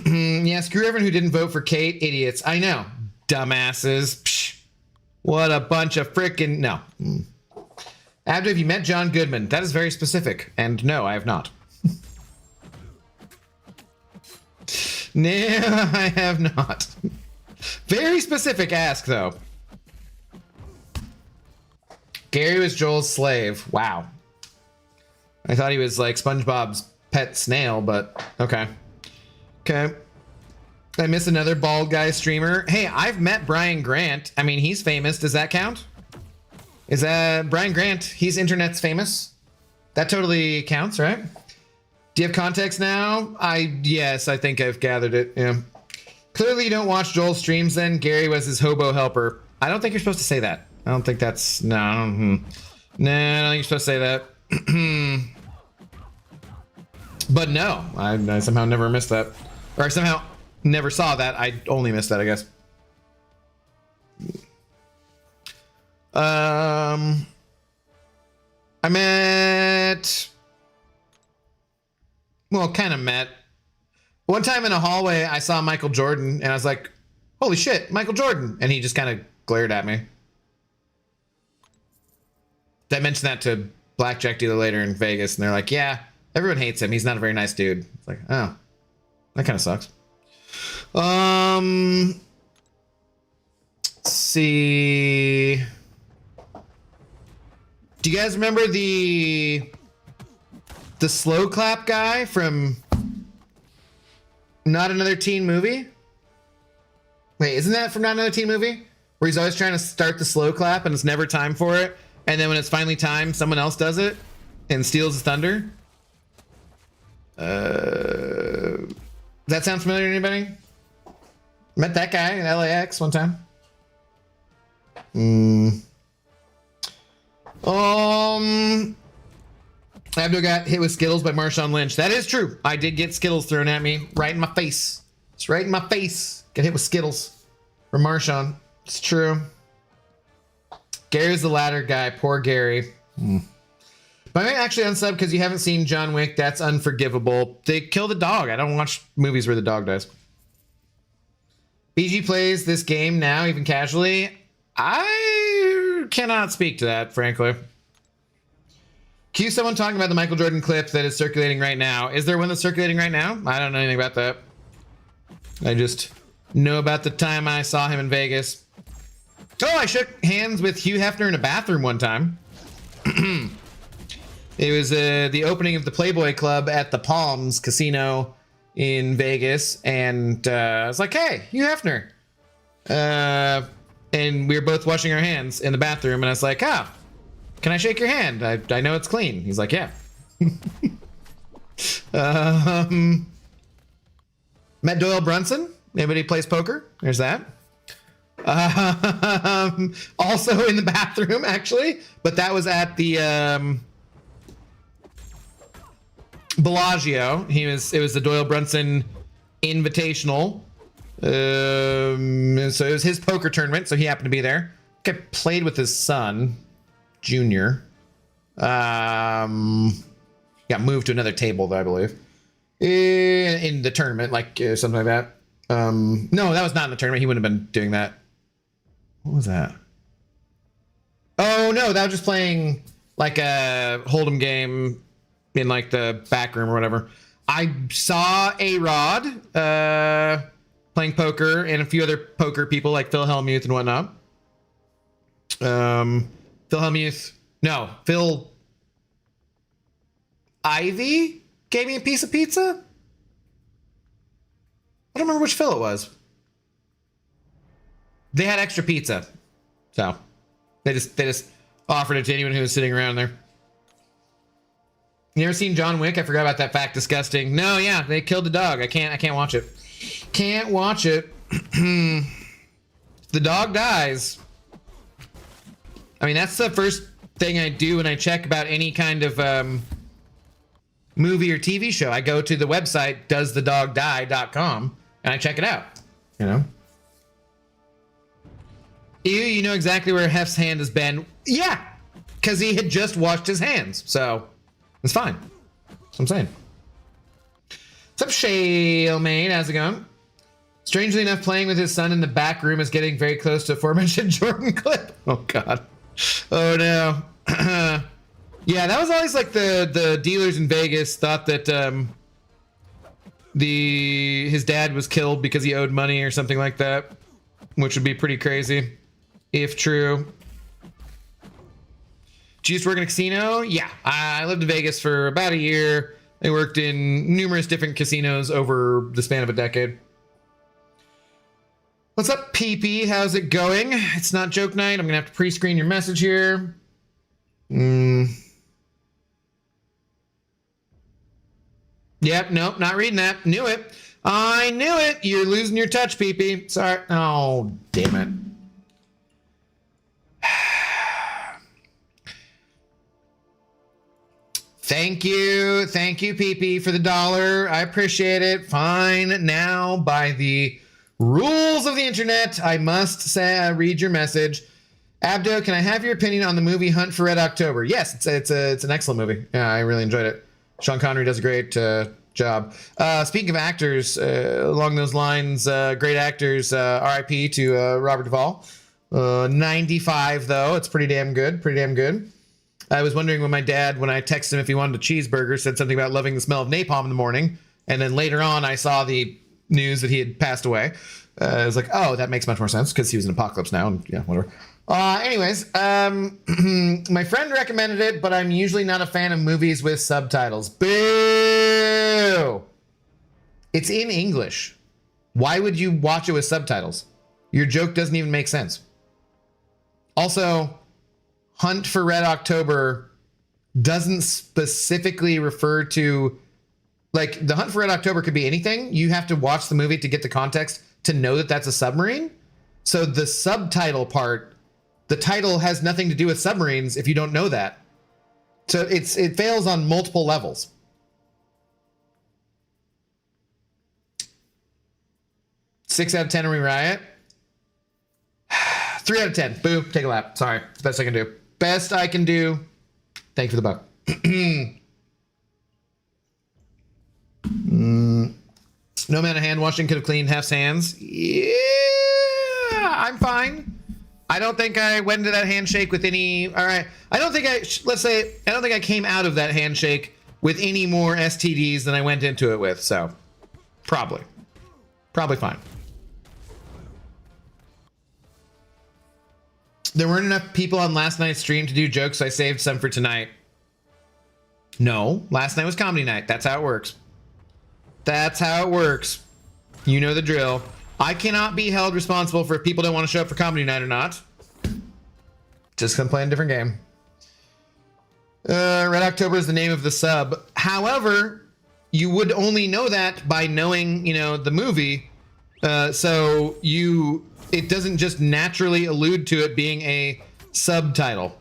Yeah, screw everyone who didn't vote for Kate. Idiots. I know. Dumbasses. Psh. What a bunch of frickin' no. Abdo, have you met John Goodman? That is very specific. And no, I have not. No, I have not. Very specific ask, though. Gary was Joel's slave. Wow. I thought he was like SpongeBob's pet snail, but okay. Okay. I miss another bald guy streamer. Hey, I've met Brian Grant. I mean, he's famous. Does that count? Is that Brian Grant? He's internet's famous. That totally counts, right? Do you have context now? Yes, I think I've gathered it. Yeah. Clearly you don't watch Joel's streams then. Gary was his hobo helper. I don't think you're supposed to say that. I don't think that's, no. No, I don't think you're supposed to say that. But no, I somehow never missed that. Or I somehow never saw that. I only missed that, I guess. I met... Well, kind of met. One time in a hallway, I saw Michael Jordan, and I was like, holy shit, Michael Jordan. And he just kind of glared at me. I mentioned that to Blackjack dealer later in Vegas, and they're like, yeah, everyone hates him. He's not a very nice dude. It's like, oh, that kind of sucks. Let's see. Do you guys remember the slow clap guy from Not Another Teen Movie? Wait, isn't that from Not Another Teen Movie? Where he's always trying to start the slow clap and it's never time for it. And then when it's finally time, someone else does it and steals his thunder. Does that sound familiar to anybody? Met that guy in LAX one time. Abdo got hit with Skittles by Marshawn Lynch. That is true. I did get Skittles thrown at me right in my face. It's right in my face. Get hit with Skittles from Marshawn. It's true. Gary's the ladder guy. Poor Gary. But I might actually unsub because you haven't seen John Wick. That's unforgivable. They kill the dog. I don't watch movies where the dog dies. BG plays this game now, even casually. I cannot speak to that, frankly. Cue someone talking about the Michael Jordan clip that is circulating right now. Is there one that's circulating right now? I don't know anything about that. I just know about the time I saw him in Vegas. Oh, I shook hands with Hugh Hefner in a bathroom one time. It was the opening of the Playboy Club at the Palms Casino in Vegas. And I was like, hey, Hugh Hefner. And we were both washing our hands in the bathroom. And I was like, ah. Can I shake your hand? I know it's clean. He's like, yeah. Met Doyle Brunson. Anybody plays poker? There's that. Also in the bathroom, actually. But that was at the Bellagio. It was the Doyle Brunson Invitational. So it was his poker tournament. So he happened to be there. I played with his son. Junior. Got moved to another table, though, I believe. In the tournament, like something like that. No, that was not in the tournament. He wouldn't have been doing that. What was that? Oh, no, that was just playing like a Hold'em game in like the back room or whatever. I saw A-Rod playing poker and a few other poker people like Phil Hellmuth and whatnot. Phil Hellmuth. No, Phil Ivy gave me a piece of pizza. I don't remember which Phil it was. They had extra pizza, so they just offered it to anyone who was sitting around there. You ever seen John Wick? I forgot about that fact. Disgusting. No, yeah, they killed the dog. I can't watch it. Can't watch it. The dog dies. I mean, that's the first thing I do when I check about any kind of movie or TV show. I go to the website doesthedogdie.com and I check it out. You know? You know exactly where Hef's hand has been. Yeah, because he had just washed his hands. So it's fine. That's what I'm saying. What's up, Shalemane? How's it going? Strangely enough, playing with his son in the back room is getting very close to aforementioned Jordan clip. Oh, God. Oh, no. Yeah, that was always like the dealers in Vegas thought that his dad was killed because he owed money or something like that, which would be pretty crazy if true. Did you used to work in a casino? Yeah, I lived in Vegas for about a year. I worked in numerous different casinos over the span of a decade. What's up, PP? How's it going? It's not joke night. I'm gonna have to pre-screen your message here. Yep, nope, not reading that. Knew it. I knew it. You're losing your touch, PP. Sorry. Oh, damn it. Thank you, PP, for the $1. I appreciate it. Fine. Now, by the rules of the internet, I must say, read your message. Abdo, can I have your opinion on the movie Hunt for Red October? Yes, it's an excellent movie. Yeah, I really enjoyed it. Sean Connery does a great job. Speaking of actors, along those lines, great actors, RIP to Robert Duvall. 95, though. It's pretty damn good. Pretty damn good. I was wondering when my dad, when I texted him if he wanted a cheeseburger, said something about loving the smell of napalm in the morning. And then later on, I saw the news that he had passed away. I was like, oh, that makes much more sense because he was in Apocalypse Now. And yeah, whatever. Anyways, my friend recommended it, but I'm usually not a fan of movies with subtitles. Boo! It's in English. Why would you watch it with subtitles? Your joke doesn't even make sense. Also, Hunt for Red October doesn't specifically refer to, like, the Hunt for Red October could be anything. You have to watch the movie to get the context to know that that's a submarine. So the subtitle part, the title has nothing to do with submarines if you don't know that. So it fails on multiple levels. Six out of 10 we riot. 3 out of 10. Boo, take a lap. Sorry. It's the best I can do. Best I can do. Thank you for the buck. No amount of hand washing could have cleaned Hef's hands. Yeah, I'm fine. I don't think I went into that handshake with any. All right. I don't think I came out of that handshake with any more STDs than I went into it with. So probably fine. There weren't enough people on last night's stream to do jokes, so I saved some for tonight. No, last night was comedy night. That's how it works. That's how it works. You know the drill. I cannot be held responsible for if people don't want to show up for comedy night or not. Just gonna play a different game. Red October is the name of the sub. However, you would only know that by knowing, the movie. It doesn't just naturally allude to it being a subtitle,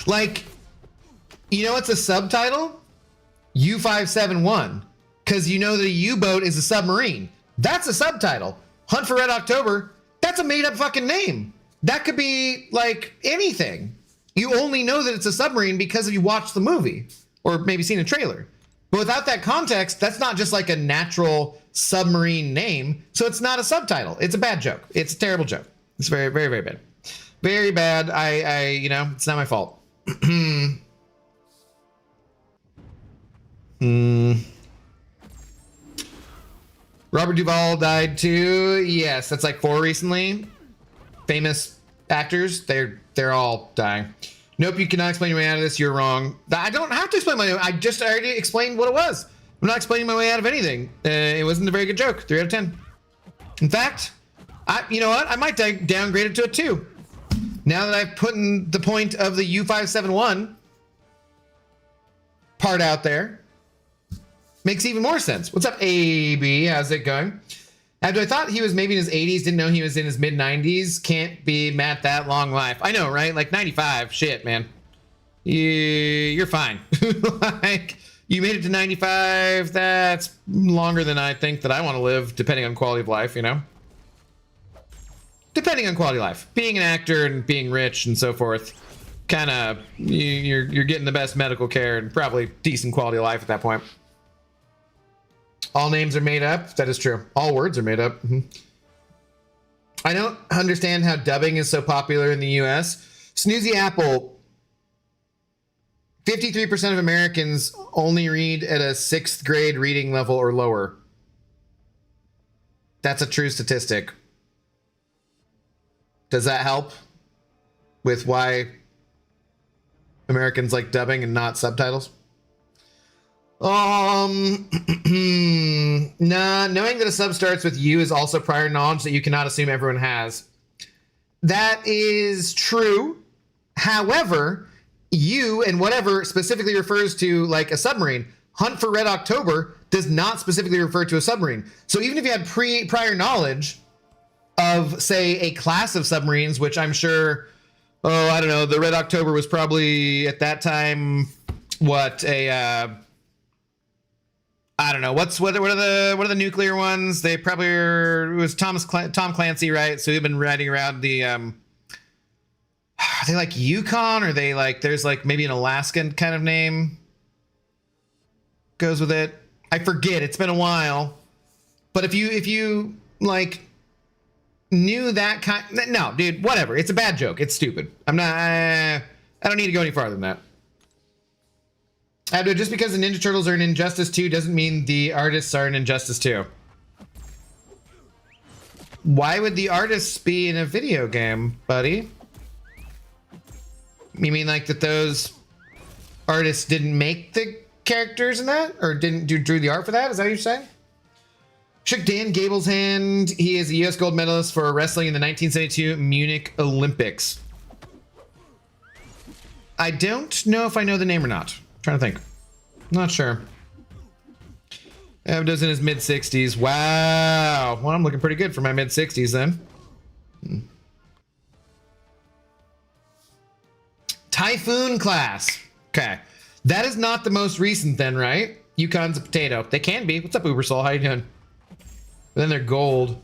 Like, what's a subtitle? U-571. Because you know that a U-boat is a submarine. That's a subtitle. Hunt for Red October, that's a made-up fucking name. That could be, like, anything. You only know that it's a submarine because you watched the movie. Or maybe seen a trailer. But without that context, that's not just like a natural submarine name. So it's not a subtitle. It's a bad joke. It's a terrible joke. It's very, very, very bad. Very bad. It's not my fault. Robert Duvall died too. Yes, that's like 4 recently. Famous actors, they're all dying. Nope, you cannot explain your way out of this. You're wrong. I don't have to explain my way. I already explained what it was. I'm not explaining my way out of anything. It wasn't a very good joke. 3 out of 10. In fact, you know what? I might downgrade it to a 2. Now that I've put in the point of the U-571 part out there, makes even more sense. What's up, AB? How's it going? After I thought he was maybe in his 80s, didn't know he was in his mid-90s. Can't be Matt that long life. I know, right? Like 95. Shit, man. You're fine. Like, you made it to 95. That's longer than I think that I want to live, depending on quality of life, Depending on quality of life. Being an actor and being rich and so forth, kind of, you're getting the best medical care and probably decent quality of life at that point. All names are made up. That is true. All words are made up. Mm-hmm. I don't understand how dubbing is so popular in the US. Snoozy Apple, 53% of Americans only read at a 6th grade reading level or lower. That's a true statistic. Does that help with why Americans like dubbing and not subtitles? Nah, knowing that a sub starts with you is also prior knowledge that you cannot assume everyone has. That is true. However, you and whatever specifically refers to like a submarine. Hunt for Red October does not specifically refer to a submarine. So even if you had prior knowledge of, say, a class of submarines, which I'm sure, I don't know, the Red October was probably at that time, I don't know. What are the nuclear ones? They probably it was Tom Clancy, right? So we've been riding around the are they like Yukon, or they like there's like maybe an Alaskan kind of name goes with it. I forget. It's been a while. But if you like knew that kind, no, dude, whatever. It's a bad joke. It's stupid. I don't need to go any farther than that. Just because the Ninja Turtles are in Injustice 2 doesn't mean the artists are in Injustice 2. Why would the artists be in a video game, buddy? You mean like that those artists didn't make the characters in that? Or didn't drew the art for that? Is that what you're saying? Shook Dan Gable's hand. He is a U.S. gold medalist for wrestling in the 1972 Munich Olympics. I don't know if I know the name or not. Trying to think. Not sure. Abdo's in his mid-60s. Wow. Well, I'm looking pretty good for my mid-60s then. Typhoon class. Okay. That is not the most recent then, right? Yukon's a potato. They can be. What's up, Ubersoul? How you doing? But then they're gold.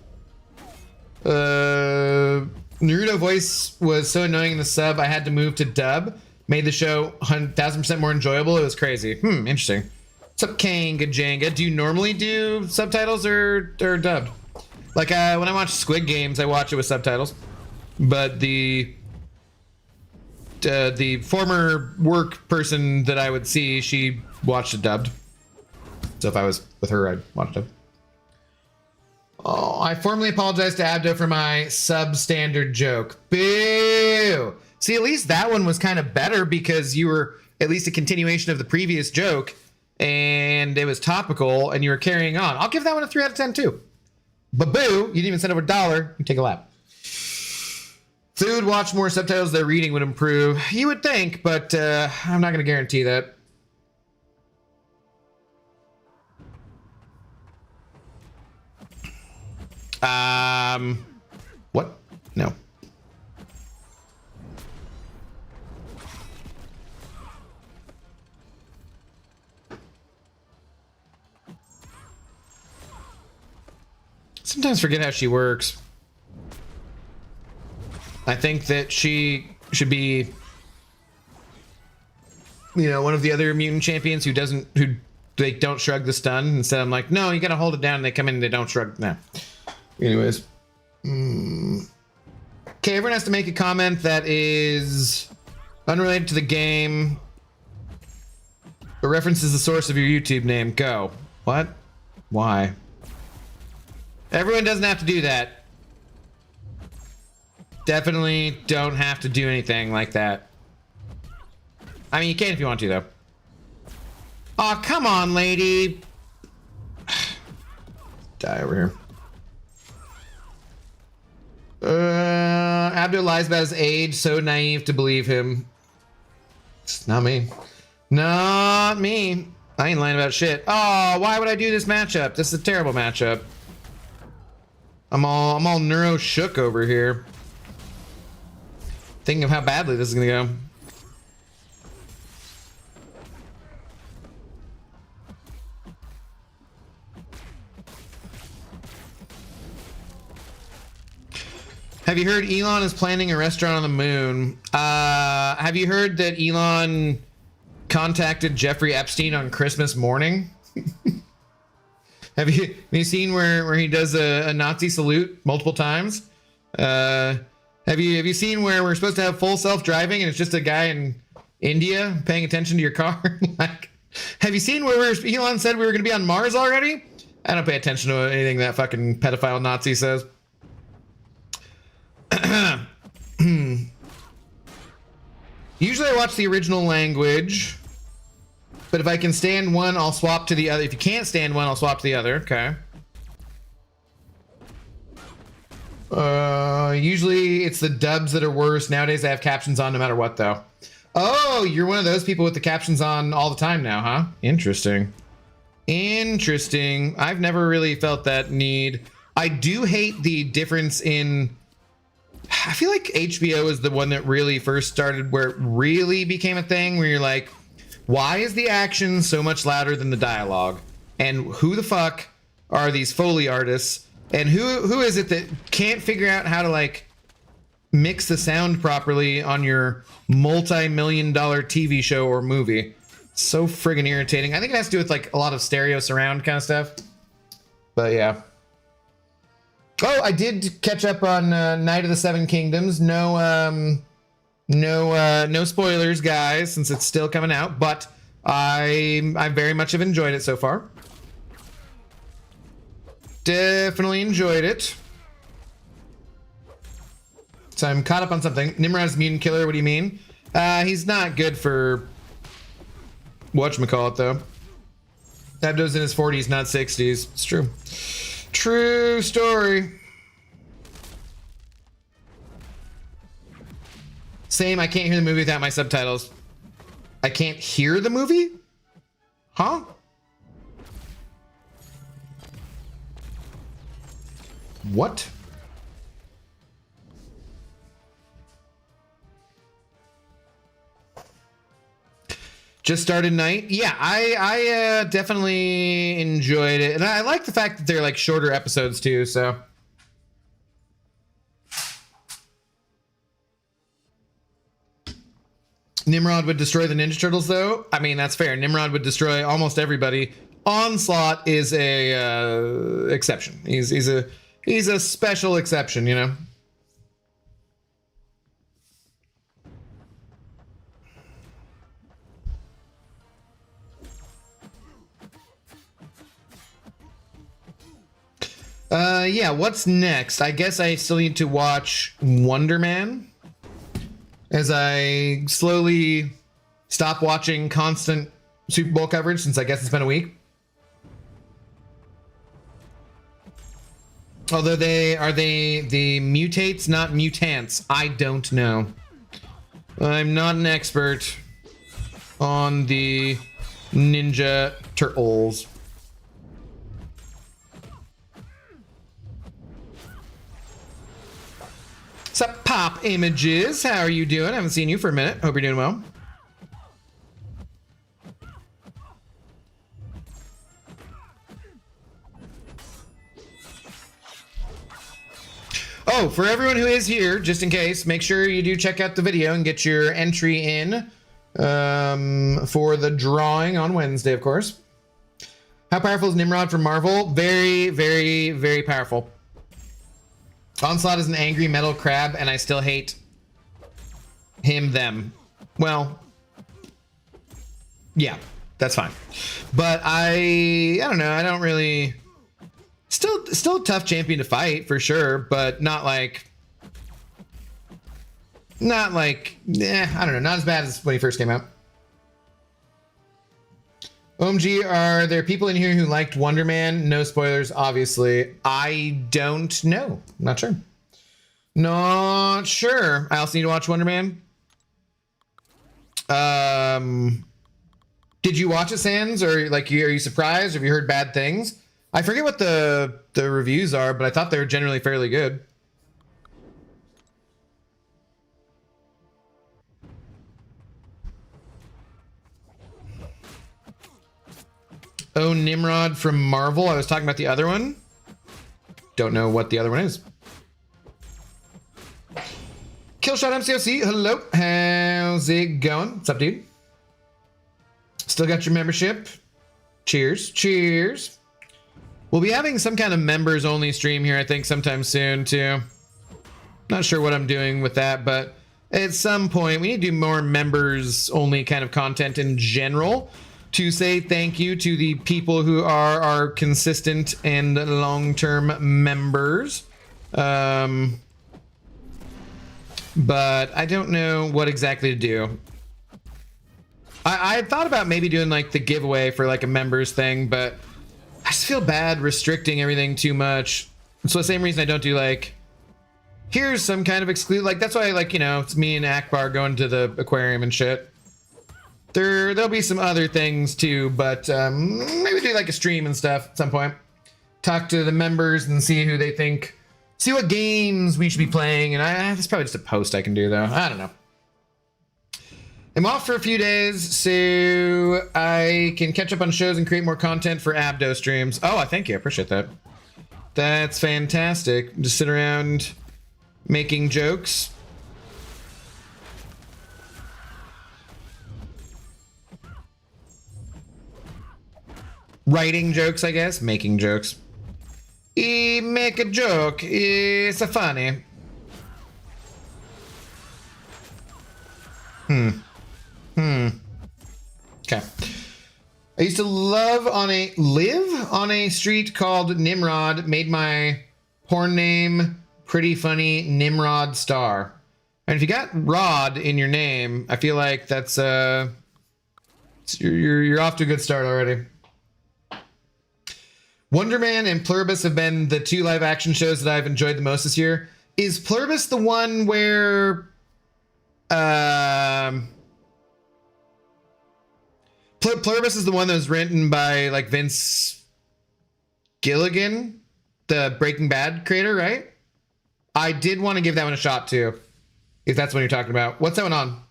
Naruto voice was so annoying in the sub, I had to move to dub. Made the show 1,000% more enjoyable. It was crazy. Interesting. What's up, Kanga Jenga? Do you normally do subtitles or dubbed? Like when I watch Squid Games, I watch it with subtitles. But the former work person that I would see, she watched it dubbed. So if I was with her, I'd watch it dubbed. Oh, I formally apologize to Abdo for my substandard joke. Boo! See, at least that one was kind of better because you were at least a continuation of the previous joke and it was topical and you were carrying on. I'll give that one a 3 out of 10 too. But boo, you didn't even send over $1. You take a lap. If they would watch more subtitles, their reading would improve. You would think, but I'm not going to guarantee that. What? No. Sometimes forget how she works. I think that she should be, you know, one of the other mutant champions who they don't shrug the stun. Instead, I'm like, no, you gotta hold it down. And they come in and they don't shrug. Nah. Anyways. Okay, everyone has to make a comment that is unrelated to the game, but references the source of your YouTube name. Go. What? Why? Everyone doesn't have to do that. Definitely don't have to do anything like that. I mean, you can if you want to, though. Oh, come on, lady. Die over here. Abdul lies about his age. So naive to believe him. It's not me. Not me. I ain't lying about shit. Oh, why would I do this matchup? This is a terrible matchup. I'm all neuro shook over here. Thinking of how badly this is gonna go. Have you heard Elon is planning a restaurant on the moon? Have you heard that Elon contacted Jeffrey Epstein on Christmas morning? Have you seen where he does a Nazi salute multiple times? Have you seen where we're supposed to have full self-driving and it's just a guy in India paying attention to your car? Like, have you seen where Elon said we were going to be on Mars already? I don't pay attention to anything that fucking pedophile Nazi says. Usually I watch the original language, but if I can stand one, I'll swap to the other. If you can't stand one, I'll swap to the other. Okay. Usually it's the dubs that are worse. Nowadays I have captions on no matter what, though. Oh, you're one of those people with the captions on all the time now, huh? Interesting. Interesting. I've never really felt that need. I do hate the difference in... I feel like HBO is the one that really first started where it really became a thing where you're like, why is the action so much louder than the dialogue? And who the fuck are these Foley artists? And who is it that can't figure out how to like mix the sound properly on your multi-million-dollar TV show or movie? So friggin' irritating. I think it has to do with like a lot of stereo surround kind of stuff. But yeah. Oh, I did catch up on Night of the Seven Kingdoms. No spoilers, guys, since it's still coming out. But I very much have enjoyed it so far. Definitely enjoyed it. So I'm caught up on something. Nimrod's mutant killer. What do you mean? He's not good for whatchamacallit, though. Abdo's in his 40s, not 60s. It's true. True story. Same, I can't hear the movie without my subtitles. I can't hear the movie? Huh? What? Just started Night. Yeah, I definitely enjoyed it. And I like the fact that they're like shorter episodes too, so. Nimrod would destroy the Ninja Turtles though. I mean, that's fair. Nimrod would destroy almost everybody. Onslaught is a exception. He's a special exception, you know. Yeah, what's next? I guess I still need to watch Wonder Man as I slowly stop watching constant Super Bowl coverage since I guess it's been a week. Although are they the mutates, not mutants? I don't know. I'm not an expert on the Ninja Turtles. What's up, Pop Images? How are you doing? I haven't seen you for a minute. Hope you're doing well. Oh, for everyone who is here, just in case, make sure you do check out the video and get your entry in for the drawing on Wednesday, of course. How powerful is Nimrod from Marvel? Very, very, very powerful. Onslaught is an angry metal crab, and I still hate him, them. Well, yeah, that's fine. But I don't know. I don't really... Still a tough champion to fight, for sure, but not like... I don't know, not as bad as when he first came out. OMG, are there people in here who liked Wonder Man? No spoilers, obviously. I don't know. Not sure. Not sure. I also need to watch Wonder Man. Did you watch it, Sans? Or like, are you surprised? Have you heard bad things? I forget what the reviews are, but I thought they were generally fairly good. Oh, Nimrod from Marvel. I was talking about the other one. Don't know what the other one is. Killshot MCOC. Hello. How's it going? What's up, dude? Still got your membership. Cheers. Cheers. We'll be having some kind of members only stream here, I think, sometime soon too. Not sure what I'm doing with that, but at some point, we need to do more members only kind of content in general to say thank you to the people who are our consistent and long-term members. But I don't know what exactly to do. I had thought about maybe doing like the giveaway for like a members thing, but I just feel bad restricting everything too much. So the same reason I don't do like, here's some kind of exclude, like that's why, like, you know, it's me and Akbar going to the aquarium and shit. There'll be some other things too, but maybe do like a stream and stuff at some point. Talk to the members and see who they think, see what games we should be playing. And that's probably just a post I can do though. I don't know. I'm off for a few days so I can catch up on shows and create more content for Abdo streams. Oh, I thank you. I appreciate that. That's fantastic. Just sit around making jokes. Writing jokes, I guess. Making jokes. Make a joke. It's a funny. Okay. I used to live on a street called Nimrod. Made my porn name pretty funny, Nimrod Star. And if you got Rod in your name, I feel like that's you're off to a good start already. Wonder Man and Pluribus have been the two live action shows that I've enjoyed the most this year. Is Pluribus the one where Pluribus is the one that was written by like Vince Gilligan, the Breaking Bad creator, right? I did want to give that one a shot too, if that's what you're talking about. What's that one on?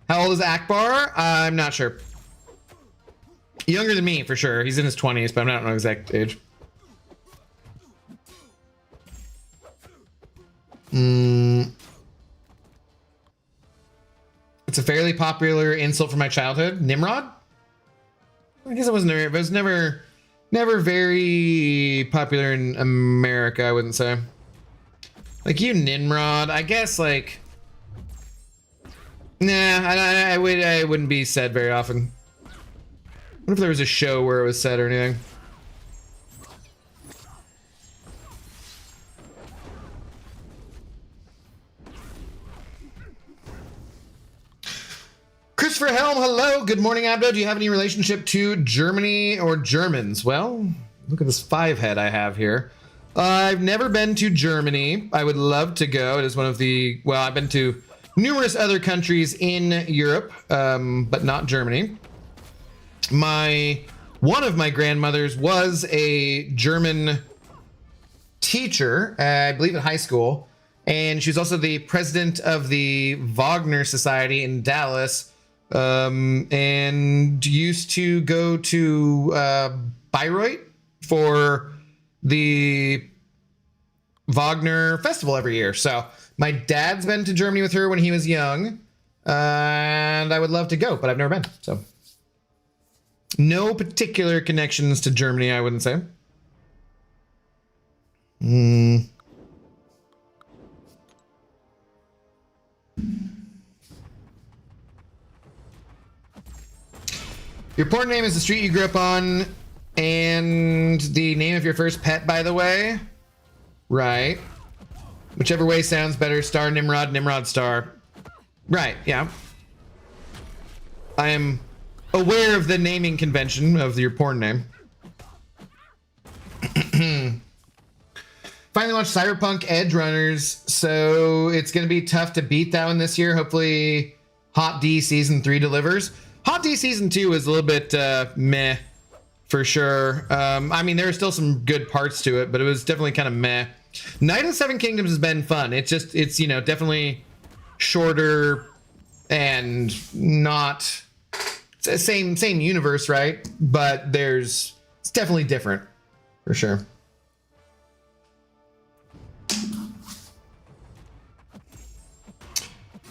How old is Akbar? I'm not sure. Younger than me, for sure. He's in his 20s, but I don't know exact age. It's a fairly popular insult from my childhood. Nimrod? I guess it wasn't. It was never very popular in America, I wouldn't say. Like you, Nimrod. I guess like. Nah, I wouldn't be said very often. What if there was a show where it was said or anything? Christopher Helm, hello. Good morning, Abdo. Do you have any relationship to Germany or Germans? Well, look at this 5-head I have here. I've never been to Germany. I would love to go. It is one of the, well, I've been to numerous other countries in Europe, but not Germany. One of my grandmothers was a German teacher, I believe in high school, and she was also the president of the Wagner Society in Dallas, and used to go to Bayreuth for the Wagner Festival every year. So my dad's been to Germany with her when he was young, and I would love to go, but I've never been, so. No particular connections to Germany, I wouldn't say. Your porn name is the street you grew up on, and the name of your first pet, by the way. Right. Whichever way sounds better. Star Nimrod, Nimrod Star. Right, yeah. I am aware of the naming convention of your porn name. Finally launched Cyberpunk Edge Runners, so it's going to be tough to beat that one this year. Hopefully Hot D Season 3 delivers. Hot D Season 2 is a little bit meh, for sure. I mean, there are still some good parts to it, but it was definitely kind of meh. Night of the Seven Kingdoms has been fun. It's you know, definitely shorter and not... Same universe, right? But it's definitely different, for sure.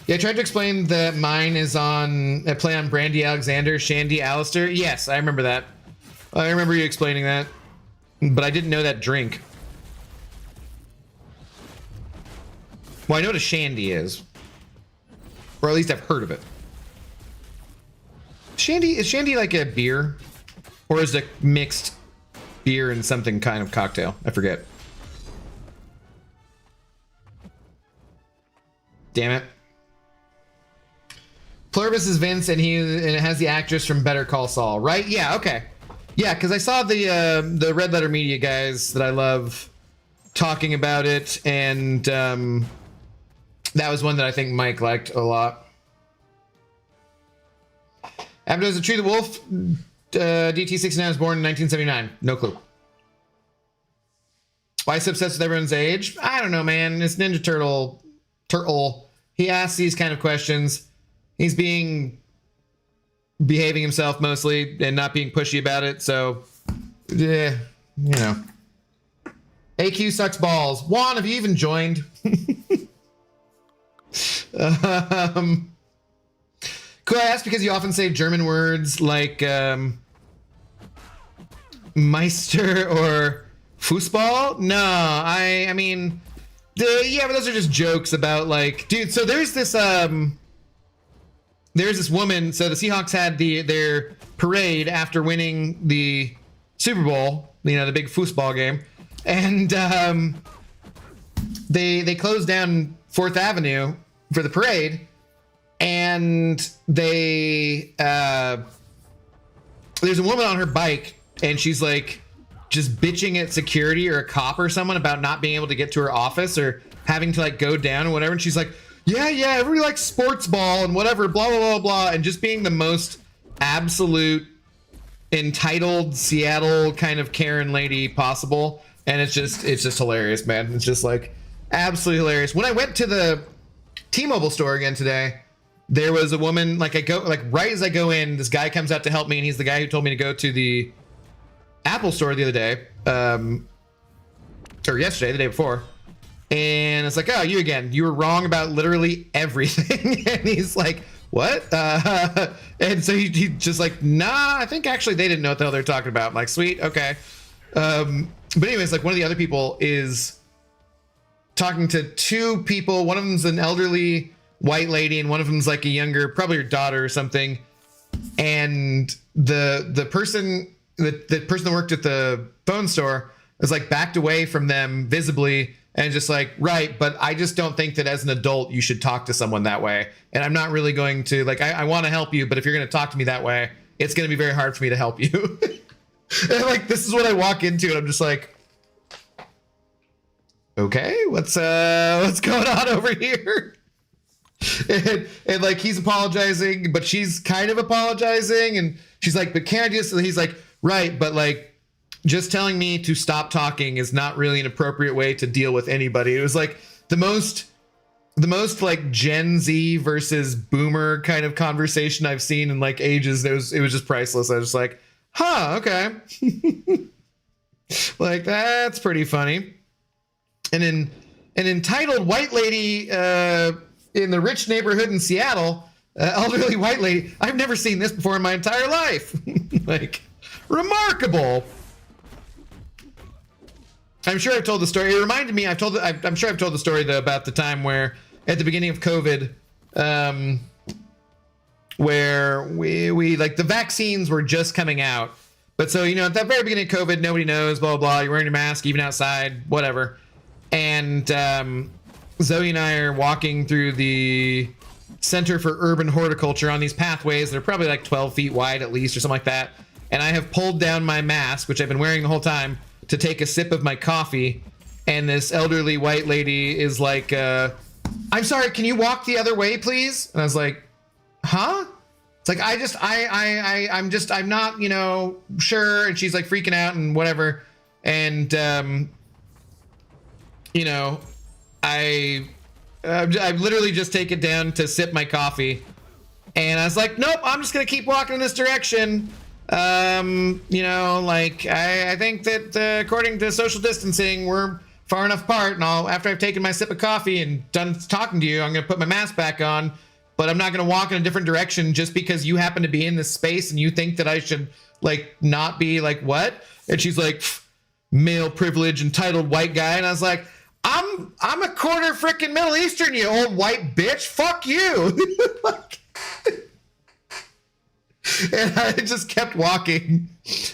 Yeah, I tried to explain that mine is on a play on Brandy Alexander, Shandy Alistair. Yes, I remember that. I remember you explaining that, but I didn't know that drink. Well, I know what a shandy is. Or at least I've heard of it. Shandy, is Shandy like a beer? Or is it mixed beer and something kind of cocktail? I forget. Damn it. Plurvis is Vince, and it has the actress from Better Call Saul, right? Yeah, okay. Yeah, because I saw the Red Letter Media guys that I love talking about it, and that was one that I think Mike liked a lot. After is it true the Wolf DT69 was born in 1979? No clue. Why is he obsessed with everyone's age? I don't know, man. It's Ninja Turtle. He asks these kind of questions. He's behaving himself mostly and not being pushy about it. So, yeah, you know. AQ sucks balls. Juan, have you even joined? Could I ask because you often say German words like Meister or Fußball? No, I mean, yeah, but those are just jokes about like, dude. So there's this woman. So the Seahawks had their parade after winning the Super Bowl. You know, the big foosball game, and they closed down 4th Avenue for the parade, and there's a woman on her bike, and she's like just bitching at security or a cop or someone about not being able to get to her office or having to like go down or whatever, and she's like, yeah, everybody likes sports ball and whatever, blah blah blah blah, and just being the most absolute entitled Seattle kind of Karen lady possible. And it's just hilarious, man. It's just like absolutely hilarious. When I went to the T-Mobile store again today, there was a woman, like right as I go in, this guy comes out to help me, and he's the guy who told me to go to the Apple store the other day, or yesterday, the day before. And it's like, oh, you again, you were wrong about literally everything. And he's like, what? And so he just like, nah, I think actually they didn't know what the hell they're talking about. I'm like, sweet, okay. But anyways, like one of the other people is talking to 2 people. One of them's an elderly white lady, and one of them's like a younger, probably her daughter or something. And the person that worked at the phone store is like backed away from them visibly, and just like, right, but I just don't think that as an adult you should talk to someone that way. And I'm not really going to, like, I want to help you, but if you're going to talk to me that way, it's going to be very hard for me to help you. And like, this is what I walk into, and I'm just like, okay, what's going on over here? And like, he's apologizing, but she's kind of apologizing, and she's like, but can't I just, he's like, right, but like, just telling me to stop talking is not really an appropriate way to deal with anybody. It was like the most like Gen Z versus boomer kind of conversation I've seen in like ages. It was just priceless. I was just like, huh, okay. Like, that's pretty funny. And an entitled white lady in the rich neighborhood in Seattle, elderly white lady. I've never seen this before in my entire life. Like, remarkable. I'm sure I've told the story. It reminded me. I'm sure I've told the story though about the time where at the beginning of COVID, where we like the vaccines were just coming out. But so, you know, at that very beginning of COVID, nobody knows, blah, blah, blah. You're wearing your mask, even outside, whatever. And Zoe and I are walking through the Center for Urban Horticulture on these pathways that are probably like 12 feet wide at least or something like that. And I have pulled down my mask, which I've been wearing the whole time, to take a sip of my coffee. And this elderly white lady is like, I'm sorry, can you walk the other way, please? And I was like, huh? It's like, I'm not, you know, sure. And she's like freaking out and whatever. And, you know, I've literally just taken down to sip my coffee. And I was like, nope, I'm just going to keep walking in this direction. You know, like, I think that according to social distancing, we're far enough apart. And after I've taken my sip of coffee and done talking to you, I'm going to put my mask back on. But I'm not going to walk in a different direction just because you happen to be in this space and you think that I should, like, not be like, what? And she's like, male privilege, entitled white guy. And I was like, I'm a quarter freaking Middle Eastern, you old white bitch. Fuck you. And I just kept walking,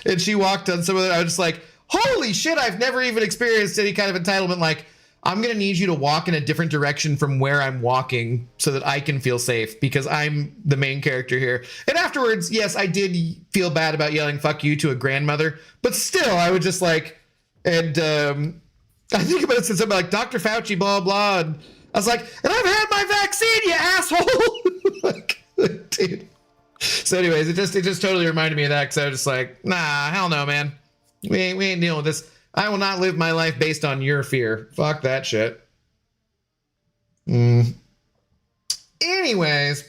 and she walked on some of it. I was just like, holy shit, I've never even experienced any kind of entitlement. Like, I'm going to need you to walk in a different direction from where I'm walking so that I can feel safe, because I'm the main character here. And afterwards, yes, I did feel bad about yelling fuck you to a grandmother, but still, I would just like, and I think about it since I'm like, Dr. Fauci, blah, blah. And I was like, and I've had my vaccine, you asshole. Like, dude. So anyways, it just totally reminded me of that, because I was just like, nah, hell no, man. We ain't dealing with this. I will not live my life based on your fear. Fuck that shit. Anyways.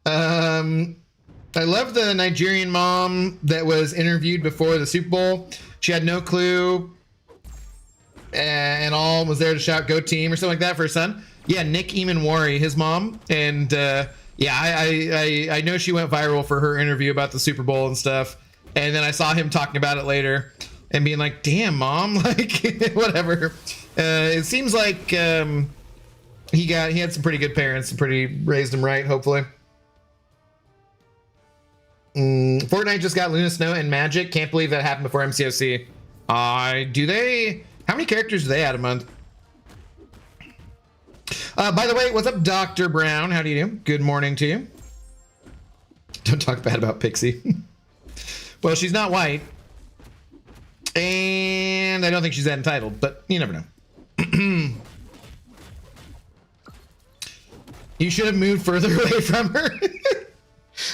I love the Nigerian mom that was interviewed before the Super Bowl. She had no clue and all was there to shout "Go Team" or something like that for her son. Yeah, Nick Eamon-Wari, his mom. And yeah, I know she went viral for her interview about the Super Bowl and stuff. And then I saw him talking about it later and being like, damn, mom, like, whatever. It seems like he had some pretty good parents and raised him right, hopefully. Fortnite just got Luna Snow and Magic. Can't believe that happened before MCOC. Do they? How many characters do they add a month? By the way, what's up, Dr. Brown? How do you do? Good morning to you. Don't talk bad about Pixie. Well, she's not white. And I don't think she's that entitled, but you never know. You should have moved further away from her.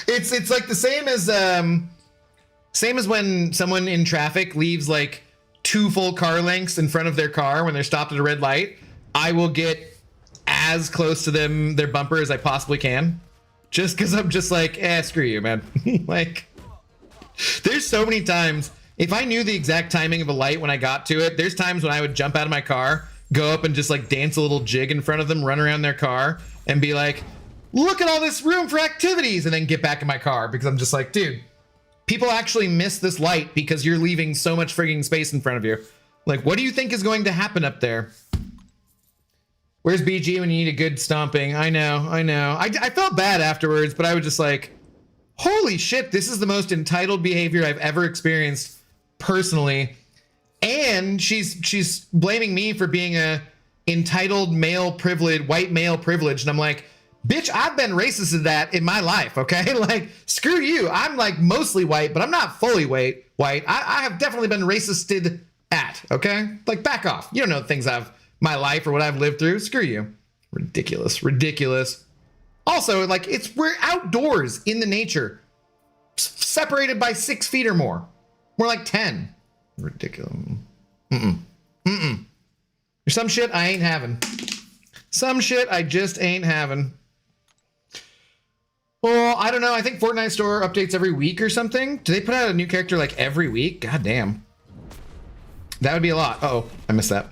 It's like the same as when someone in traffic leaves like 2 full car lengths in front of their car when they're stopped at a red light. I will get as close to their bumper as I possibly can, just because I'm just like, screw you, man. Like, there's so many times, if I knew the exact timing of a light when I got to it, there's times when I would jump out of my car, go up and just like dance a little jig in front of them, run around their car and be like, look at all this room for activities, and then get back in my car, because I'm just like, dude, people actually miss this light because you're leaving so much frigging space in front of you. Like, what do you think is going to happen up there? Where's BG when you need a good stomping? I know. I felt bad afterwards, but I was just like, holy shit, this is the most entitled behavior I've ever experienced personally. And she's blaming me for being a entitled white male privilege. And I'm like, bitch, I've been racist to that in my life, okay? Like, screw you. I'm like mostly white, but I'm not fully white. I have definitely been racisted at, okay? Like, back off. You don't know the things my life or what I've lived through. Screw you. Ridiculous. Also, like, we're outdoors in the nature, separated by 6 feet or more. We're like 10. Ridiculous. There's some shit I ain't having. Some shit I just ain't having. Well, I don't know. I think Fortnite store updates every week or something. Do they put out a new character like every week? God damn. That would be a lot. Uh-oh, I missed that.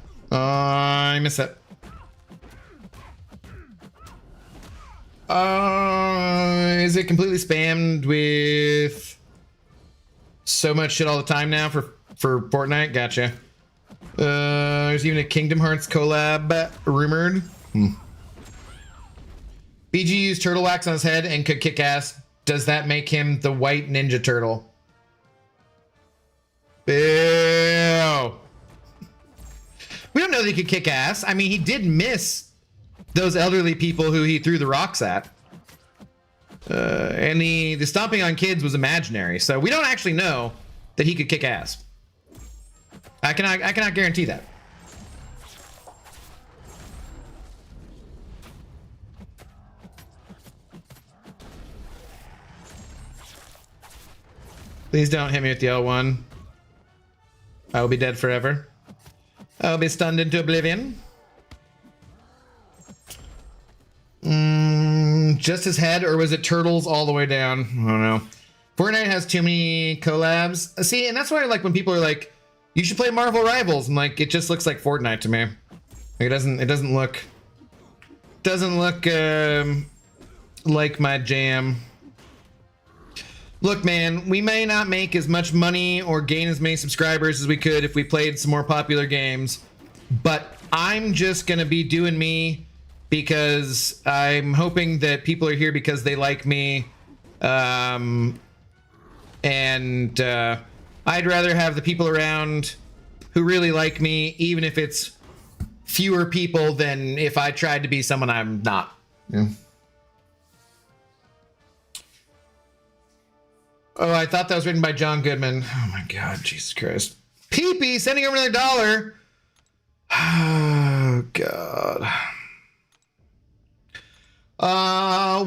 Is it completely spammed with so much shit all the time now for Fortnite? Gotcha. There's even a Kingdom Hearts collab rumored. BG used turtle wax on his head and could kick ass. Does that make him the white Ninja Turtle? Ew. We don't know that he could kick ass. I mean, he did miss those elderly people who he threw the rocks at. And the stomping on kids was imaginary. So we don't actually know that he could kick ass. I cannot guarantee that. Please don't hit me with the L1. I will be dead forever. I'll be stunned into oblivion. Just his head, or was it turtles all the way down? I don't know. Fortnite has too many collabs. See, and that's why I like when people are like, you should play Marvel Rivals. And like, it just looks like Fortnite to me. Like, it doesn't look like my jam. Look, man, we may not make as much money or gain as many subscribers as we could if we played some more popular games, but I'm just gonna be doing me because I'm hoping that people are here because they like me. And I'd rather have the people around who really like me, even if it's fewer people than if I tried to be someone I'm not. Yeah. Oh, I thought that was written by John Goodman. Oh my God, Jesus Christ. Pee-pee sending over another $1. Oh God.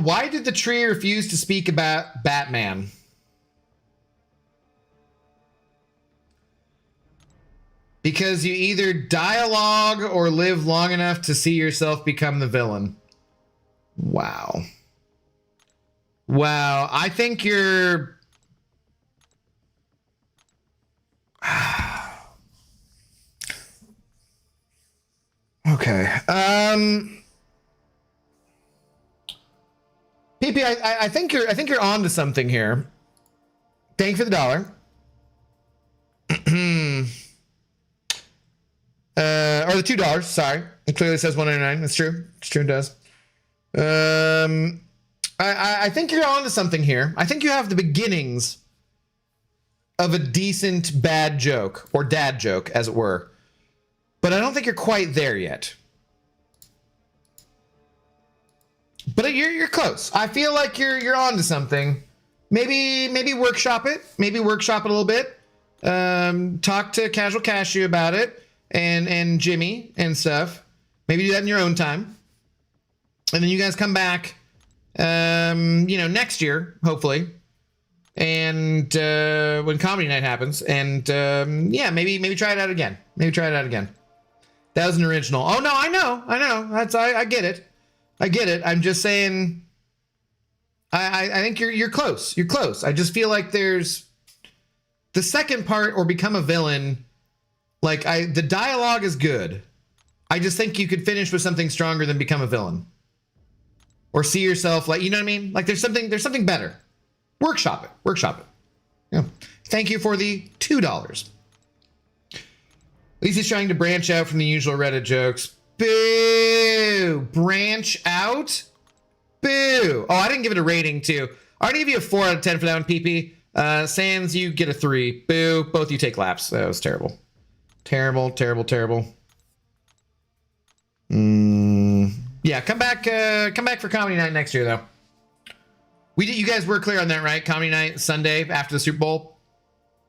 Why did the tree refuse to speak about Batman? Because you either dialogue or live long enough to see yourself become the villain. Wow. Wow. I think you're... Okay. PP, I think you're on to something here. Thank you for the $1. Or the $2, sorry. It clearly says $1.99. That's true. It's true, it does. I think you're on to something here. I think you have the beginnings of a decent bad joke, or dad joke, as it were. But I don't think you're quite there yet. But you're close. I feel like you're on to something. Maybe workshop it. Maybe workshop it a little bit. Talk to Casual Cashew about it, and Jimmy and stuff. Maybe do that in your own time. And then you guys come back, next year, hopefully. And when comedy night happens, and maybe try it out again. That was an original. Oh no, I know. I get it. I'm just saying. I think you're close. You're close. I just feel like there's the second part, or become a villain. Like the dialogue is good. I just think you could finish with something stronger than become a villain, or see yourself like, you know what I mean? Like there's something better. Workshop it. Yeah. Thank you for the $2. At least he's trying to branch out from the usual Reddit jokes. Boo! Branch out? Boo! Oh, I didn't give it a rating too. I already give you a 4 out of 10 for that one, PP. Sans, you get a 3. Boo! Both you take laps. That was terrible. Terrible. Yeah, come back for comedy night next year though. You guys were clear on that, right? Comedy night Sunday after the Super Bowl.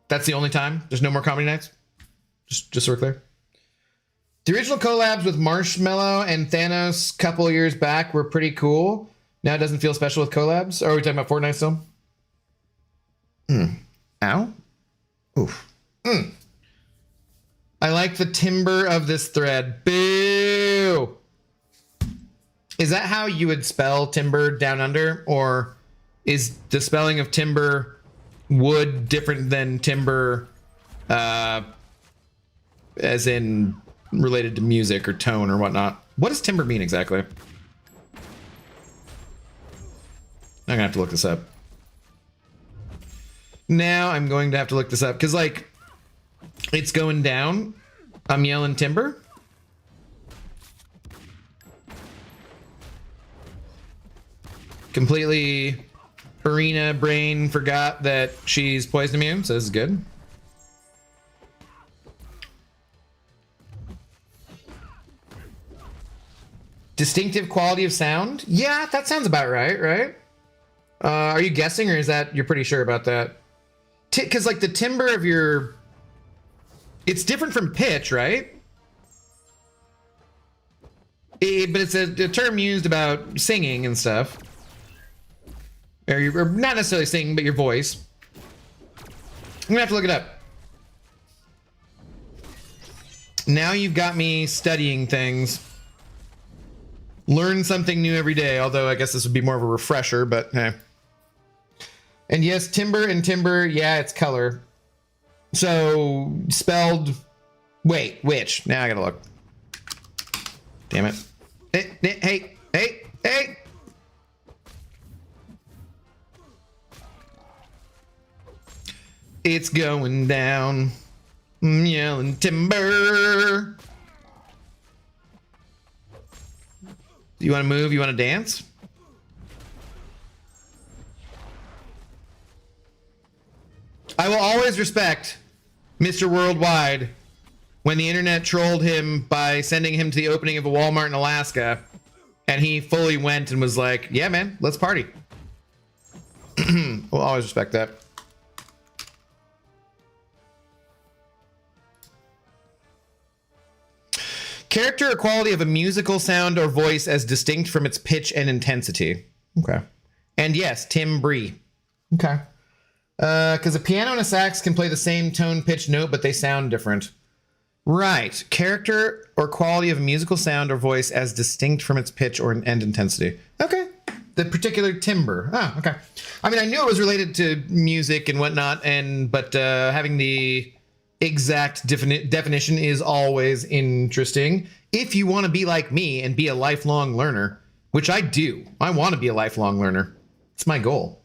That's the only time. There's no more comedy nights. Just so we're clear. The original collabs with Marshmello and Thanos a couple of years back were pretty cool. Now it doesn't feel special with collabs. Or are we talking about Fortnite still? Ow. Oof. I like the timber of this thread. Boo. Is that how you would spell timber down under? Or is the spelling of timber wood different than timber as in related to music or tone or whatnot? What does timber mean exactly? I'm gonna have to look this up. Now I'm going to have to look this up because like it's going down. I'm yelling timber. Completely Arena brain forgot that she's poison immune, so this is good. Distinctive quality of sound? Yeah, that sounds about right? Are you guessing, or is that you're pretty sure about that? Because like the timbre of your... It's different from pitch, right? But it's a term used about singing and stuff. Or not necessarily singing, but your voice. I'm gonna have to look it up. Now you've got me studying things. Learn something new every day, although I guess this would be more of a refresher, but hey. And yes, timber and timber, yeah, it's color. So, spelled... Wait, which? Now I gotta look. Damn it. Hey! It's going down. I'm yelling timber. You want to move? You want to dance? I will always respect Mr. Worldwide when the internet trolled him by sending him to the opening of a Walmart in Alaska, and he fully went and was like, yeah, man, let's party. We'll always respect that. Character or quality of a musical sound or voice as distinct from its pitch and intensity. Okay. And yes, Tim Bree. Okay. Because a piano and a sax can play the same tone, pitch, note, but they sound different. Right. Character or quality of a musical sound or voice as distinct from its pitch or and intensity. Okay. The particular timbre. Ah, okay. I mean, I knew it was related to music and whatnot, but having the exact definition is always interesting. If you want to be like me and be a lifelong learner, which I do. I want to be a lifelong learner. It's my goal.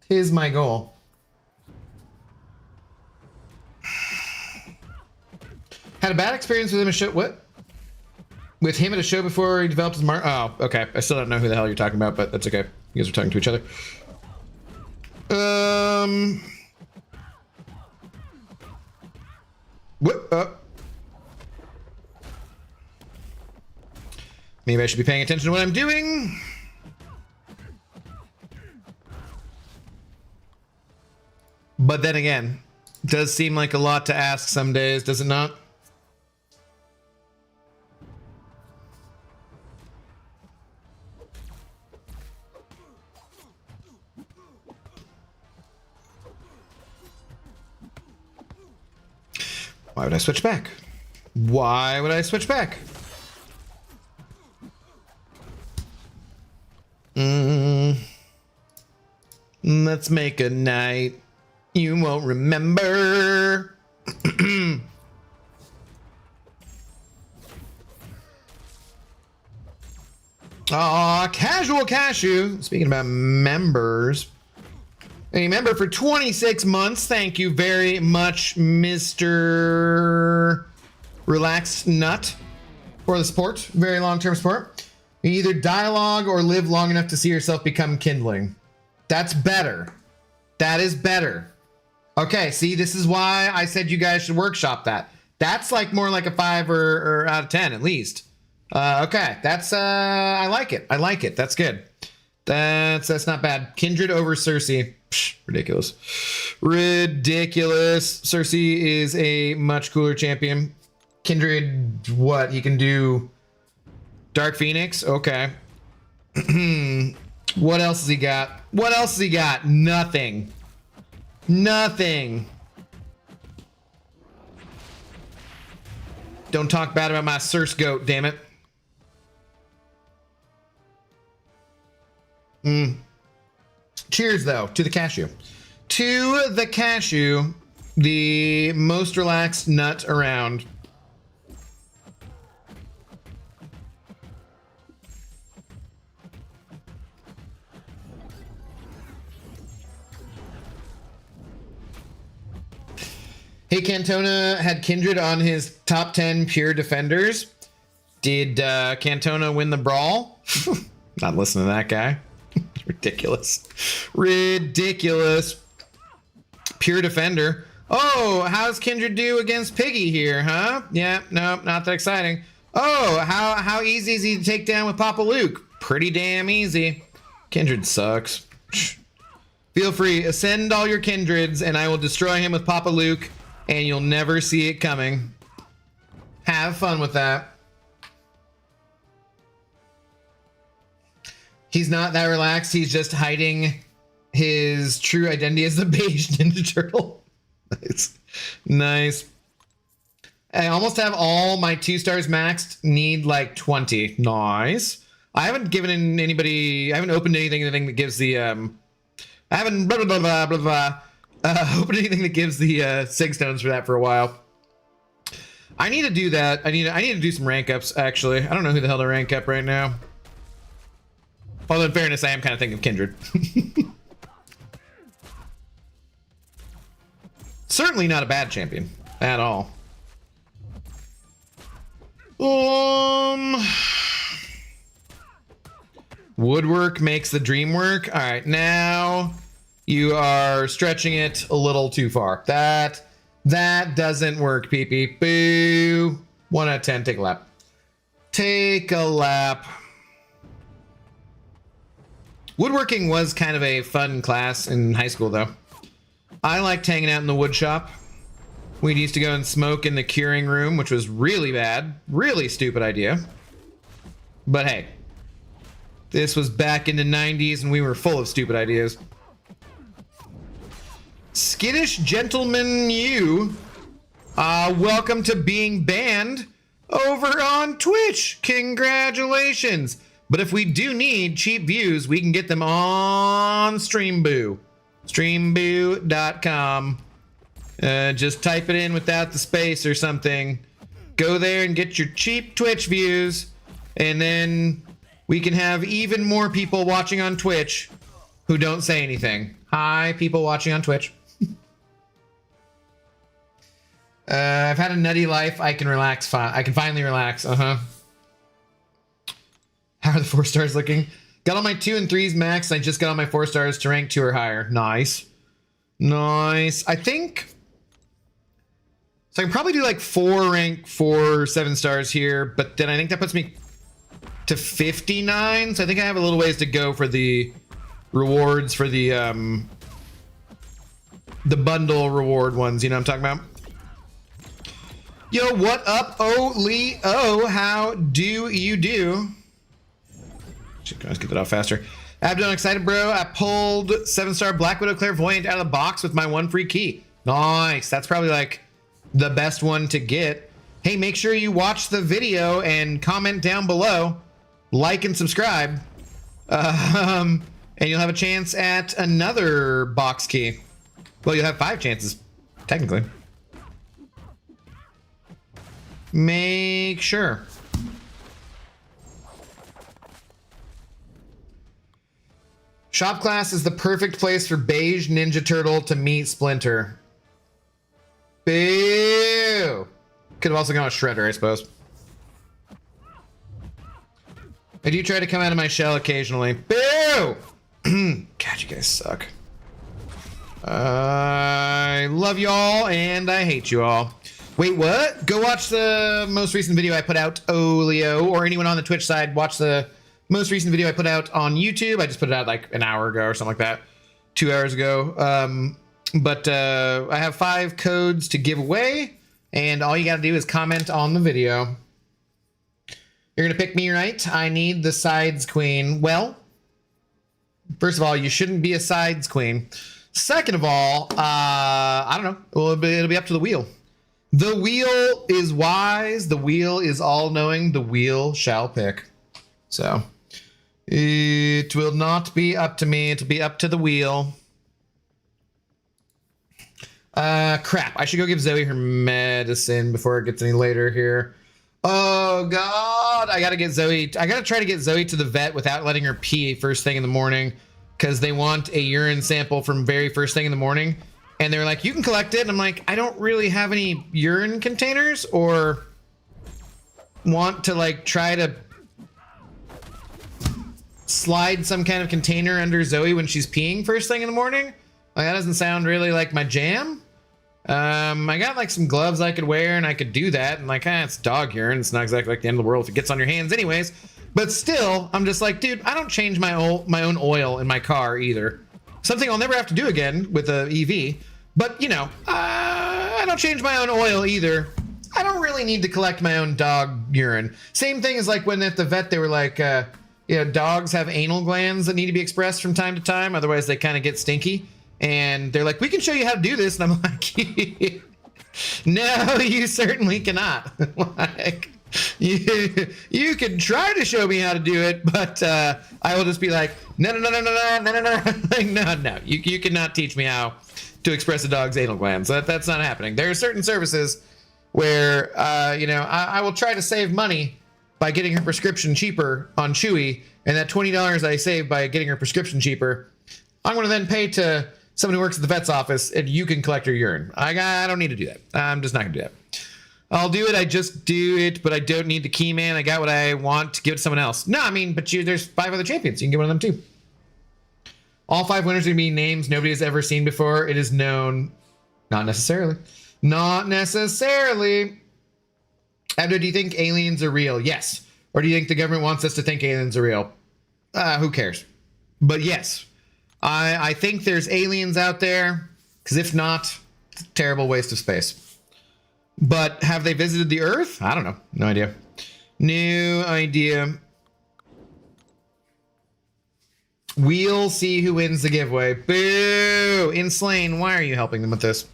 It is my goal. Had a bad experience with him at a show. What? With him at a show before he developed his mark. Oh, okay. I still don't know who the hell you're talking about, but that's okay. You guys are talking to each other. What? Maybe I should be paying attention to what I'm doing. But then again, it does seem like a lot to ask some days, does it not? Why would I switch back? Why would I switch back? Let's make a night you won't remember. Aw, Casual Cashew. Speaking about members. A member for 26 months. Thank you very much, Mr. Relaxed Nut, for the support. Very long-term support. You either dialogue or live long enough to see yourself become kindling. That's better. That is better. Okay, see, this is why I said you guys should workshop that. That's like more like a 5 or out of 10 at least. Okay, that's I like it. I like it. That's good. That's not bad. Kindred over Cersei. Psh, ridiculous. Ridiculous. Cersei is a much cooler champion. Kindred, what? He can do Dark Phoenix? Okay. What else has he got? What else has he got? Nothing. Nothing. Don't talk bad about my Cersei goat, damn it. Cheers, though, to the cashew. To the cashew, the most relaxed nut around. Hey, Cantona had Kindred on his top 10 pure defenders. Did Cantona win the brawl? Not listening to that guy. Ridiculous. Ridiculous. Pure defender. Oh, how's Kindred do against Piggy here, huh? Yeah, no, not that exciting. Oh, how easy is he to take down with Papa Luke? Pretty damn easy. Kindred sucks. Feel free, ascend all your Kindreds and I will destroy him with Papa Luke and you'll never see it coming. Have fun with that. He's not that relaxed. He's just hiding his true identity as the beige Ninja Turtle. Nice. Nice. I almost have all my 2 stars maxed. Need like 20. Nice. I haven't given in anybody. I haven't opened anything that gives the. I haven't blah blah blah blah blah. Opened anything that gives the sig stones for that for a while. I need to do that. I need to do some rank ups. Actually, I don't know who the hell to rank up right now. Although in fairness, I am kind of thinking of Kindred. Certainly not a bad champion at all. Woodwork makes the dream work. All right, now you are stretching it a little too far. That doesn't work, PP. Boo. 1 out of 10. Take a lap. Take a lap. Woodworking was kind of a fun class in high school, though. I liked hanging out in the wood shop. We used to go and smoke in the curing room, which was really bad. Really stupid idea. But hey, this was back in the 90s and we were full of stupid ideas. Skittish Gentleman you, welcome to being banned over on Twitch. Congratulations. But if we do need cheap views, we can get them on Streamboo. Streamboo.com. Just type it in without the space or something. Go there and get your cheap Twitch views. And then we can have even more people watching on Twitch who don't say anything. Hi, people watching on Twitch. I've had a nutty life. I can relax. I can finally relax. How are the 4 stars looking? Got all my 2 and 3s max. I just got all my 4 stars to rank 2 or higher. Nice. Nice. I think... So I can probably do like 4 rank 4 7 stars here, but then I think that puts me to 59. So I think I have a little ways to go for the rewards for the bundle reward ones. You know what I'm talking about? Yo, what up, Leo? How do you do? Let's get that off faster. Abdon, excited, bro. I pulled 7-star Black Widow Clairvoyant out of the box with my 1 free key. Nice. That's probably like the best one to get. Hey, make sure you watch the video and comment down below. Like and subscribe. And you'll have a chance at another box key. Well, you'll have 5 chances, technically. Make sure. Shop class is the perfect place for Beige Ninja Turtle to meet Splinter. Boo! Could have also gone with Shredder, I suppose. I do try to come out of my shell occasionally. Boo! God, you guys suck. I love y'all and I hate you all. Wait, what? Go watch the most recent video I put out, Leo, or anyone on the Twitch side, watch the most recent video I put out on YouTube. I just put it out like an hour ago or something like that. 2 hours ago. But I have 5 codes to give away, and all you gotta do is comment on the video. You're gonna pick me, right? I need the sides queen. Well, first of all, you shouldn't be a sides queen. Second of all, I don't know. Well, it'll be up to the wheel. The wheel is wise. The wheel is all-knowing. The wheel shall pick. So, it will not be up to me. It'll be up to the wheel. Crap. I should go give Zoe her medicine before it gets any later here. Oh, God. I gotta try to get Zoe to the vet without letting her pee first thing in the morning, because they want a urine sample from very first thing in the morning. And they're like, you can collect it. And I'm like, I don't really have any urine containers, or want to like try to slide some kind of container under Zoe when she's peeing first thing in the morning. Like, that doesn't sound really like my jam. I got like some gloves I could wear and I could do that. And like, it's dog urine. It's not exactly like the end of the world if it gets on your hands anyways. But still, I'm just like, dude, I don't change my own oil in my car either. Something I'll never have to do again with a EV. But, you know, I don't change my own oil either. I don't really need to collect my own dog urine. Same thing as like when at the vet they were like, you know, dogs have anal glands that need to be expressed from time to time. Otherwise, they kind of get stinky. And they're like, we can show you how to do this. And I'm like, no, you certainly cannot. Like, you can try to show me how to do it, but I will just be like, no. Like, no. You cannot teach me how to express a dog's anal glands. That's not happening. There are certain services where, you know, I will try to save money by getting her prescription cheaper on Chewy, and that $20 I save by getting her prescription cheaper, I'm going to then pay to someone who works at the vet's office and you can collect her urine. I don't need to do that. I'm just not gonna do that. I'll do it. I just do it, but I don't need the key man. I got what I want to give it to someone else. No, I mean, but there's 5 other champions. You can get one of them too. All 5 winners are gonna be names nobody has ever seen before. It is known. Not necessarily. Not necessarily. Abdo, do you think aliens are real? Yes. Or do you think the government wants us to think aliens are real? Who cares? But yes. I think there's aliens out there. Because if not, it's a terrible waste of space. But have they visited the Earth? I don't know. No idea. No idea. We'll see who wins the giveaway. Boo! Inslane, why are you helping them with this?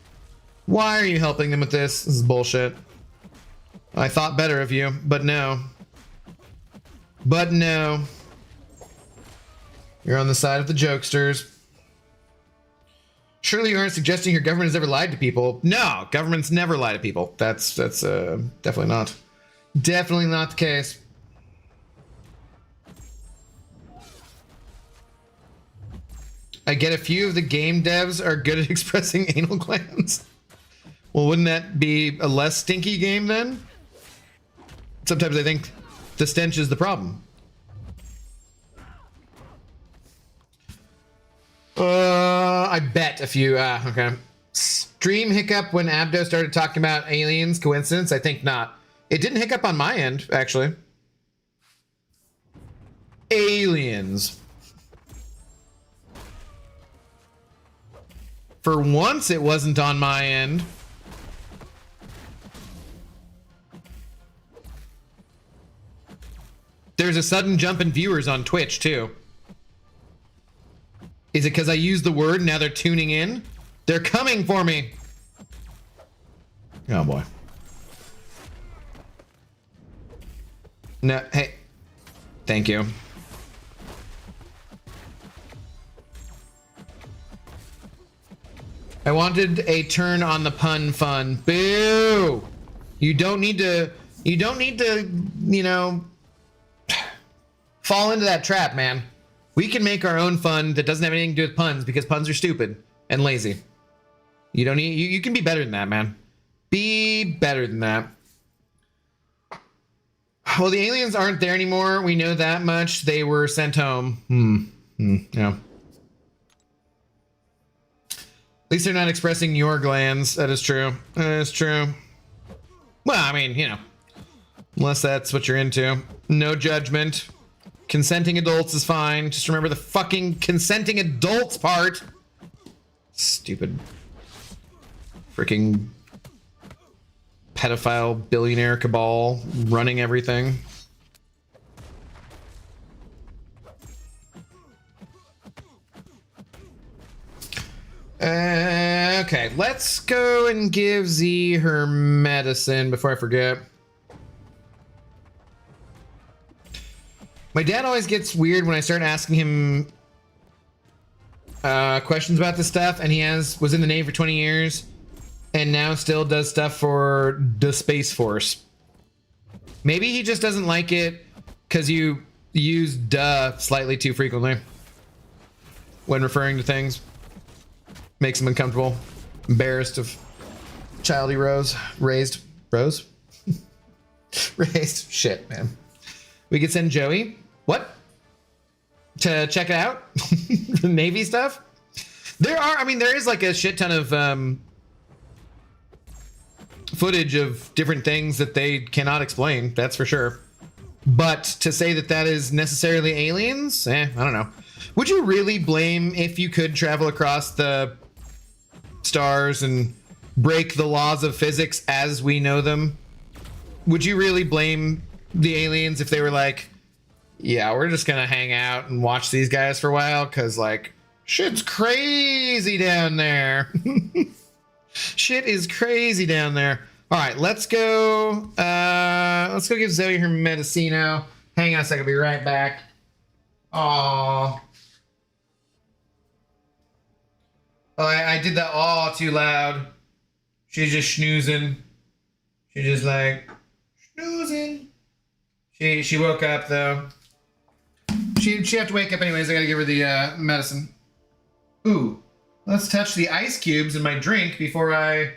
Why are you helping them with this? This is bullshit. I thought better of you, but no. But no. You're on the side of the jokesters. Surely you aren't suggesting your government has ever lied to people. No, governments never lie to people. That's definitely not. Definitely not the case. I get a few of the game devs are good at expressing anal glands. Well, wouldn't that be a less stinky game then? Sometimes I think the stench is the problem. I bet a few. Okay. Stream hiccup when Abdo started talking about aliens. Coincidence? I think not. It didn't hiccup on my end, actually. Aliens. For once, it wasn't on my end. There's a sudden jump in viewers on Twitch, too. Is it because I used the word and now they're tuning in? They're coming for me. Oh, boy. No, hey. Thank you. I wanted a turn on the pun fun. Boo! You don't need to, you know, fall into that trap, man. We can make our own fun that doesn't have anything to do with puns because puns are stupid and lazy. You don't need, you can be better than that, man. Be better than that. Well, the aliens aren't there anymore. We know that much. They were sent home. Yeah. At least they're not expressing your glands. That is true. That is true. Well, I mean, you know, unless that's what you're into. No judgment. Consenting adults is fine. Just remember the fucking consenting adults part. Stupid. Freaking pedophile billionaire cabal running everything. Okay, let's go and give Z her medicine before I forget. My dad always gets weird when I start asking him questions about this stuff, and he was in the Navy for 20 years and now still does stuff for the Space Force. Maybe he just doesn't like it because you use duh slightly too frequently when referring to things. Makes him uncomfortable, embarrassed of child he raised. Shit, man. We could send Joey. What? To check it out? Navy stuff? There is like a shit ton of footage of different things that they cannot explain, that's for sure. But to say that that is necessarily aliens? I don't know. Would you really blame if you could travel across the stars and break the laws of physics as we know them? Would you really blame the aliens if they were like, yeah, we're just gonna hang out and watch these guys for a while because like shit's crazy down there. Shit is crazy down there. All right, let's go give Zoe her medicino. Hang on a second, I'll be right back. Aww. Oh, I did that all too loud. She's just schnoozing. She's just like schnoozing. She woke up though. She have to wake up anyways. I gotta give her the medicine. Ooh, Let's touch the ice cubes in my drink before I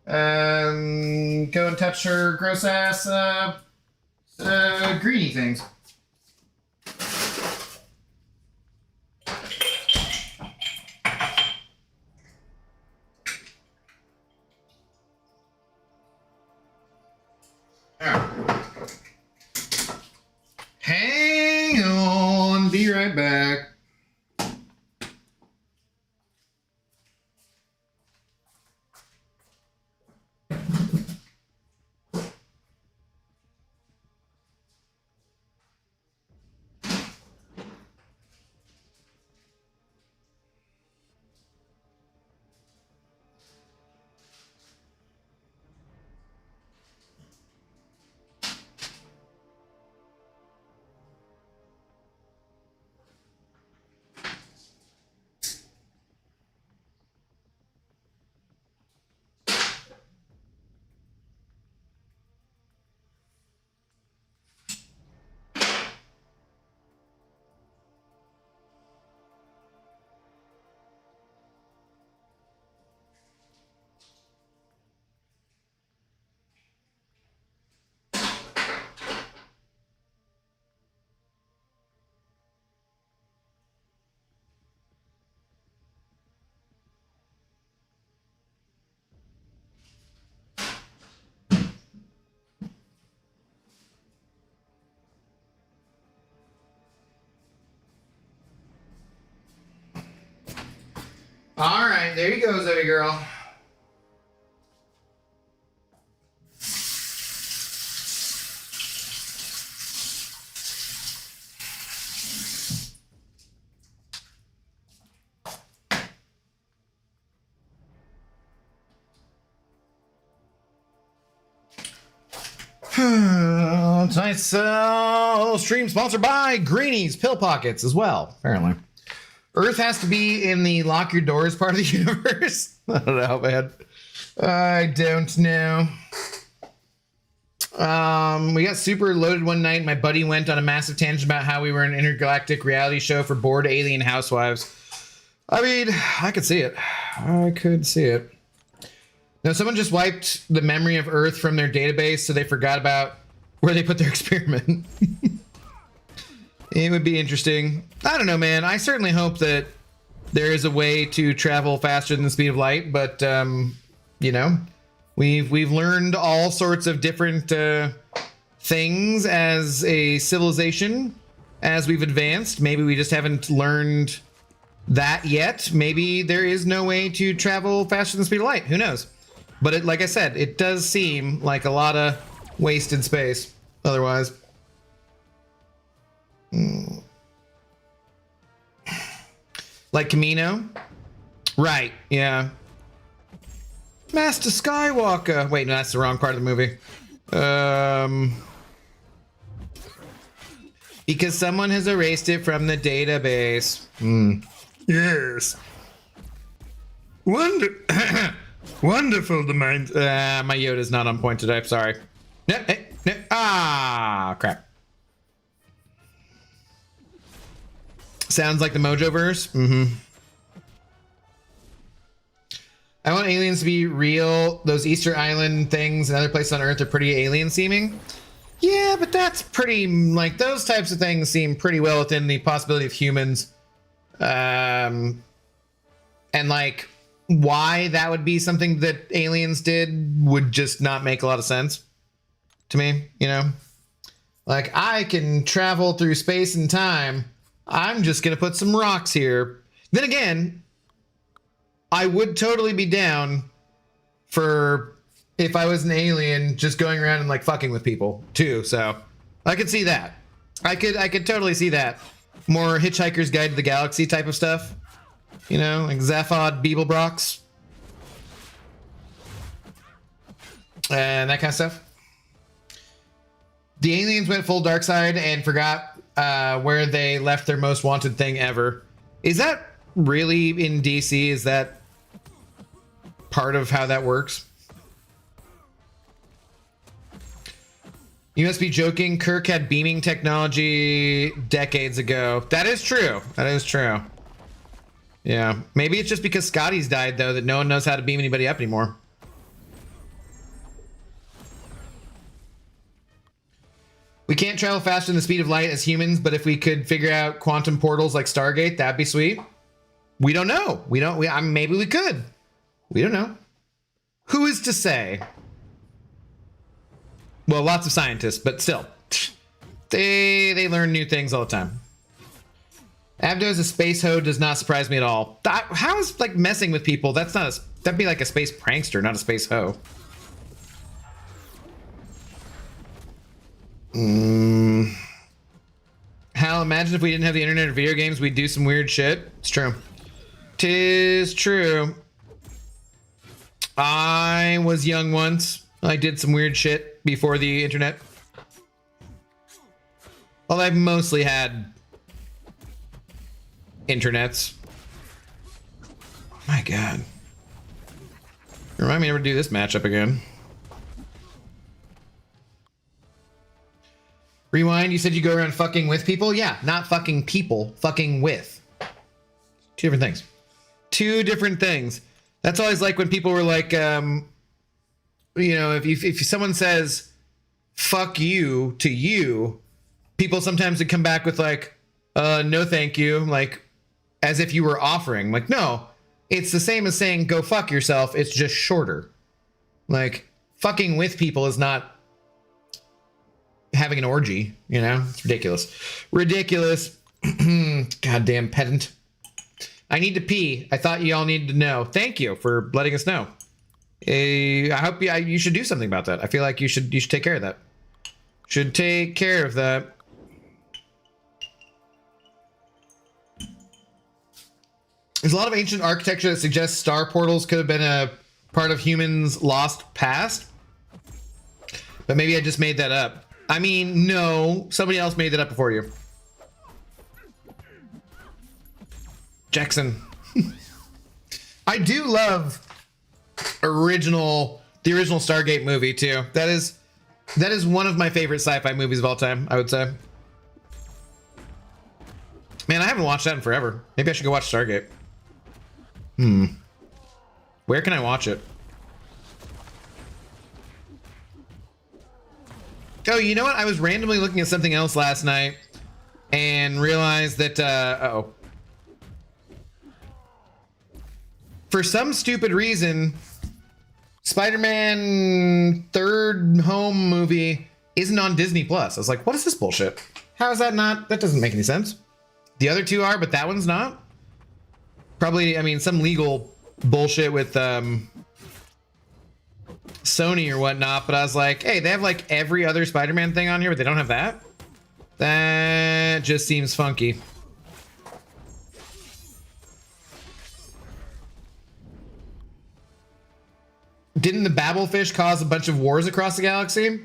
go and touch her gross ass greedy things. Hang on, be right back. All right, there you go, Zoe girl. Tonight's stream sponsored by Greenies Pill Pockets as well, apparently. Earth has to be in the lock your doors part of the universe. I don't know, man. I don't know. We got super loaded one night. My buddy went on a massive tangent about how we were an intergalactic reality show for bored alien housewives. I mean, I could see it. I could see it. Now, someone just wiped the memory of Earth from their database, so they forgot about where they put their experiment. It would be interesting. I don't know, man. I certainly hope that there is a way to travel faster than the speed of light, but you know, we've learned all sorts of different things as a civilization as we've advanced. Maybe we just haven't learned that yet. Maybe there is no way to travel faster than the speed of light. Who knows? But it, like I said, it does seem like a lot of wasted space otherwise. Like Camino? Right, yeah. Master Skywalker. Wait, no, that's the wrong part of the movie. Because someone has erased it from the database. Yes. Wonderful the mind. My Yoda's not on point today. Sorry. No. Ah, crap. Sounds like the Mojoverse. I want aliens to be real. Those Easter Island things and other places on Earth are pretty alien seeming. Yeah, but that's pretty, like, those types of things seem pretty well within the possibility of humans. And like, why that would be something that aliens did would just not make a lot of sense to me, you know? Like, I can travel through space and time. I'm just gonna put some rocks here. Then again, I would totally be down for if I was an alien just going around and like fucking with people too. So I could see that. I could totally see that. More Hitchhiker's Guide to the Galaxy type of stuff. You know, like Zaphod Beeblebrox. And that kind of stuff. The aliens went full dark side and forgot where they left their most wanted thing ever. Is that really in DC? Is that part of how that works? You must be joking. Kirk had beaming technology decades ago. That is true. That is true. Yeah. Maybe it's just because Scotty's died, though, that no one knows how to beam anybody up anymore. We can't travel faster than the speed of light as humans, but if we could figure out quantum portals like Stargate, that'd be sweet. We don't know. Maybe we could. We don't know. Who is to say? Well, lots of scientists, but still. They learn new things all the time. Abdo as a space hoe does not surprise me at all. How is like messing with people? That'd be like a space prankster, not a space hoe. Hal, imagine if we didn't have the internet or video games, we'd do some weird shit. It's true. 'Tis true. I was young once. I did some weird shit before the internet. Well, I've mostly had internets. My God. Remind me never to do this matchup again. Rewind, you said you go around fucking with people? Yeah, not fucking people, fucking with. Two different things. Two different things. That's always like when people were like, you know, if someone says fuck you to you, people sometimes would come back with like, no thank you, like as if you were offering. Like, no, it's the same as saying go fuck yourself, it's just shorter. Like, fucking with people is not having an orgy, you know? It's ridiculous. Ridiculous. Goddamn pedant. I need to pee. I thought you all needed to know. Thank you for letting us know. I hope you should do something about that. I feel like you should take care of that. Should take care of that. There's a lot of ancient architecture that suggests star portals could have been a part of humans' lost past. But maybe I just made that up. I mean, no, somebody else made that up before you. Jackson. I do love the original Stargate movie too. That is one of my favorite sci-fi movies of all time, I would say. Man, I haven't watched that in forever. Maybe I should go watch Stargate. Where can I watch it? Oh, you know what? I was randomly looking at something else last night and realized that, uh-oh. For some stupid reason, Spider-Man third home movie isn't on Disney Plus. I was like, what is this bullshit? How is that not? That doesn't make any sense. The other two are, but that one's not. Probably, I mean, some legal bullshit with Sony or whatnot, but I was like, hey, they have like every other Spider-Man thing on here, but they don't have that? That just seems funky. Didn't the Babelfish cause a bunch of wars across the galaxy?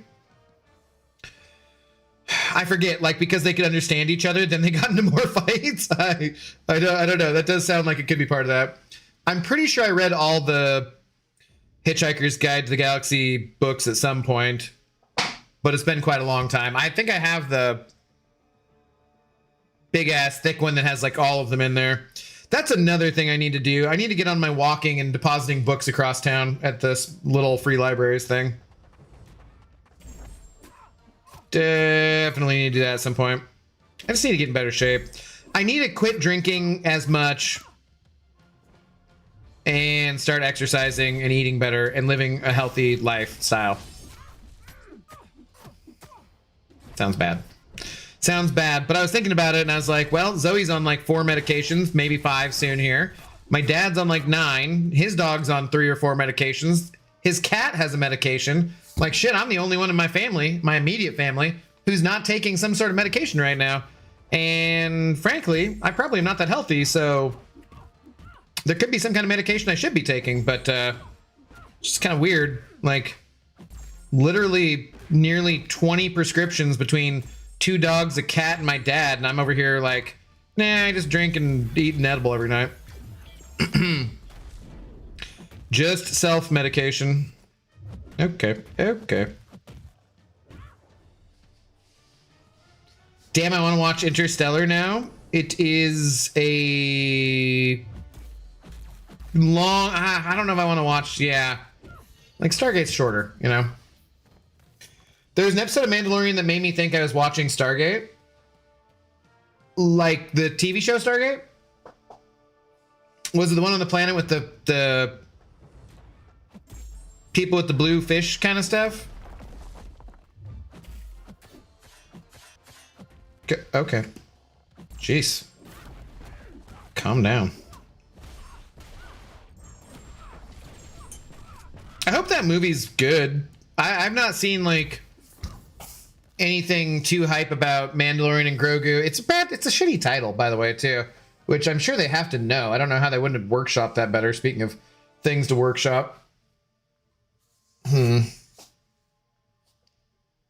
I forget, like because they could understand each other, then they got into more fights. I don't know. That does sound like it could be part of that. I'm pretty sure I read all the Hitchhiker's Guide to the Galaxy books at some point, but it's been quite a long time. I think I have the big ass thick one that has like all of them in there. That's another thing I need to do. I need to get on my walking and depositing books across town at this little free libraries thing. Definitely need to do that at some point. I just need to get in better shape. I need to quit drinking as much and start exercising and eating better and living a healthy lifestyle. Sounds bad. Sounds bad, but I was thinking about it and I was like, well, Zoe's on like 4 medications, maybe 5 soon here. My dad's on like 9. His dog's on 3 or 4 medications. His cat has a medication. Like, shit, I'm the only one in my family, my immediate family, who's not taking some sort of medication right now. And frankly, I probably am not that healthy, so there could be some kind of medication I should be taking, but it's just kind of weird. Like, literally nearly 20 prescriptions between 2 dogs, a cat, and my dad, and I'm over here like, nah, I just drink and eat an edible every night. Just self-medication. Okay, okay. Damn, I want to watch Interstellar now. It is a long. I don't know if I want to watch. Yeah, like Stargate's shorter, you know. There's an episode of Mandalorian that made me think I was watching Stargate, like the TV show Stargate. Was it the one on the planet with the people with the blue fish kind of stuff? Okay. Jeez. Calm down. I hope that movie's good. I've not seen like anything too hype about Mandalorian and Grogu. It's a shitty title, by the way, too, which I'm sure they have to know. I don't know how they wouldn't have workshopped that better. Speaking of things to workshop. Oh,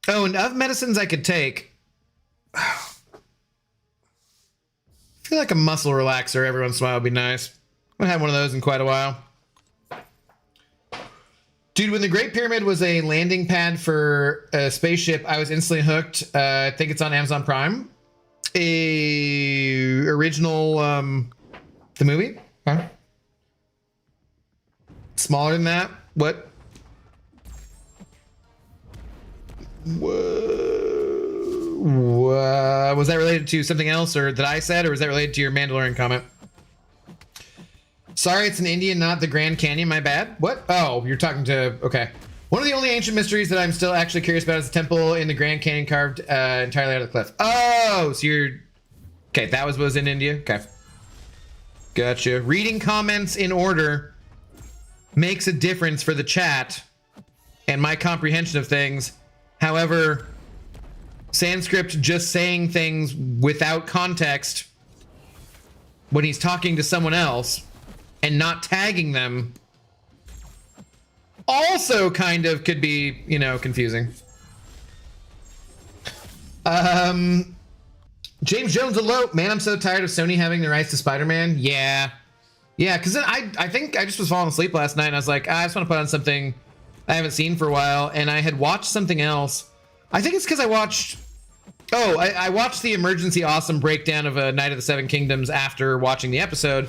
and of medicines I could take, I feel like a muscle relaxer every once in a while would be nice. I haven't had one of those in quite a while. Dude, when the Great Pyramid was a landing pad for a spaceship, I was instantly hooked. I think it's on Amazon Prime. Original, the movie? Huh? Smaller than that? What? Was that related to something else or that I said, or was that related to your Mandalorian comment? Sorry, it's an Indian, not the Grand Canyon. My bad. What? Oh, you're talking to... Okay. One of the only ancient mysteries that I'm still actually curious about is the temple in the Grand Canyon carved entirely out of the cliff. Oh, so you're... Okay, that was in India? Okay. Gotcha. Reading comments in order makes a difference for the chat and my comprehension of things. However, Sanskrit just saying things without context when he's talking to someone else and not tagging them also kind of could be, you know, confusing. James Jones elope. Man, I'm so tired of Sony having the rights to Spider-Man. Yeah, because I think I just was falling asleep last night and I was like, I just want to put on something I haven't seen for a while, and I had watched something else. I think it's because I watched... Oh, I watched the Emergency Awesome breakdown of A Night of the Seven Kingdoms after watching the episode,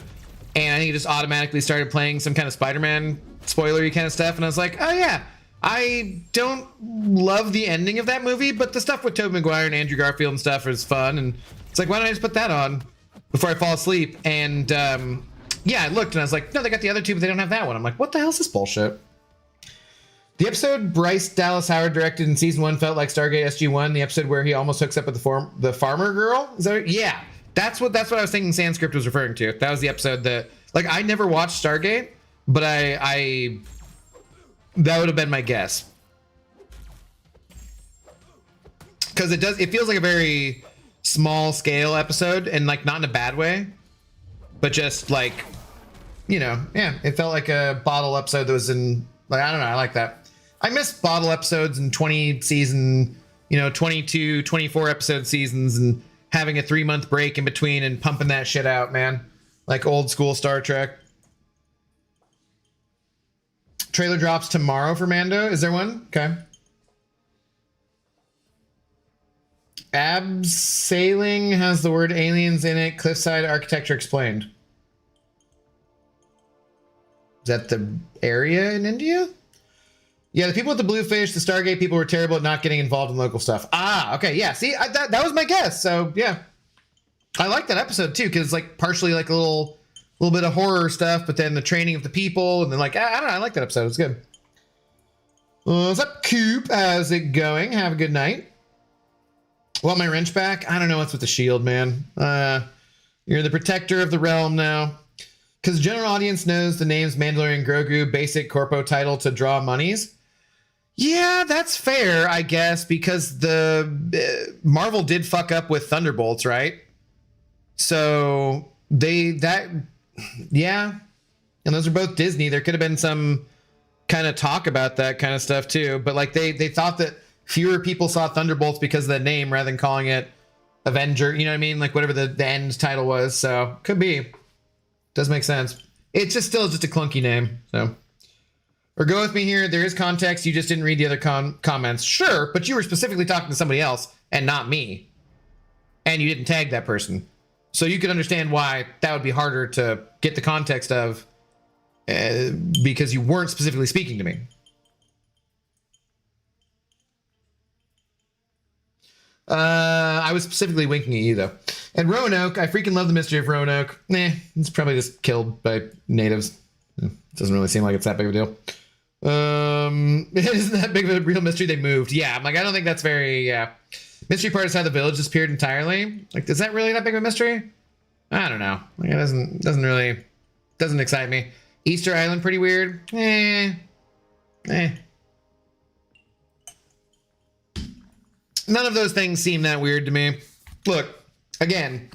and I think it just automatically started playing some kind of Spider-Man spoilery kind of stuff, and I was like, oh yeah, I don't love the ending of that movie, but the stuff with Tobey Maguire and Andrew Garfield and stuff is fun, and it's like, why don't I just put that on before I fall asleep? And yeah, I looked and I was like, no, they got the other two, but they don't have that one. I'm like, what the hell is this bullshit? The episode Bryce Dallas Howard directed in season 1 felt like Stargate SG-1, the episode where he almost hooks up with the farmer girl. Is that? Yeah, that's what I was thinking Sanskrit was referring to. That was the episode that, like, I never watched Stargate, but I that would have been my guess. Because it feels like a very small scale episode, and like not in a bad way, but just like, you know, yeah, it felt like a bottle episode that was in, like, I don't know, I like that. I miss bottle episodes and 20 season, you know, 22, 24 episode seasons and having a 3-month break in between and pumping that shit out, man. Like old school Star Trek. Trailer drops tomorrow for Mando. Is there one? Okay. Abseiling has the word aliens in it. Cliffside architecture explained. Is that the area in India? Yeah, the people with the blue fish, the Stargate people were terrible at not getting involved in local stuff. Ah, okay, yeah. See, that was my guess. So yeah, I like that episode too because it's like partially like a little bit of horror stuff, but then the training of the people, and then like I don't know, I like that episode. It's good. What's up, Coop? How's it going? Have a good night. Want my wrench back? I don't know what's with the shield, man. You're the protector of the realm now. Because the general audience knows the names Mandalorian Grogu, basic corpo title to draw monies. Yeah, that's fair, I guess, because the Marvel did fuck up with Thunderbolts, right? So yeah. And those are both Disney. There could have been some kind of talk about that kind of stuff too. But like they thought that fewer people saw Thunderbolts because of the name rather than calling it Avenger. You know what I mean? Like whatever the end title was. So could be. Does make sense. It's just still just a clunky name. So, or go with me here. There is context. You just didn't read the other comments. Sure, but you were specifically talking to somebody else and not me. And you didn't tag that person. So you could understand why that would be harder to get the context of because you weren't specifically speaking to me. I was specifically winking at you, though. And Roanoke, I freaking love the mystery of Roanoke. It's probably just killed by natives. It doesn't really seem like it's that big of a deal. It isn't that big of a real mystery they moved. Yeah, I'm like, I don't think that's very, mystery part is how the village disappeared entirely. Like, is that really that big of a mystery? I don't know. Like, it doesn't excite me. Easter Island, pretty weird. None of those things seem that weird to me. Look, again,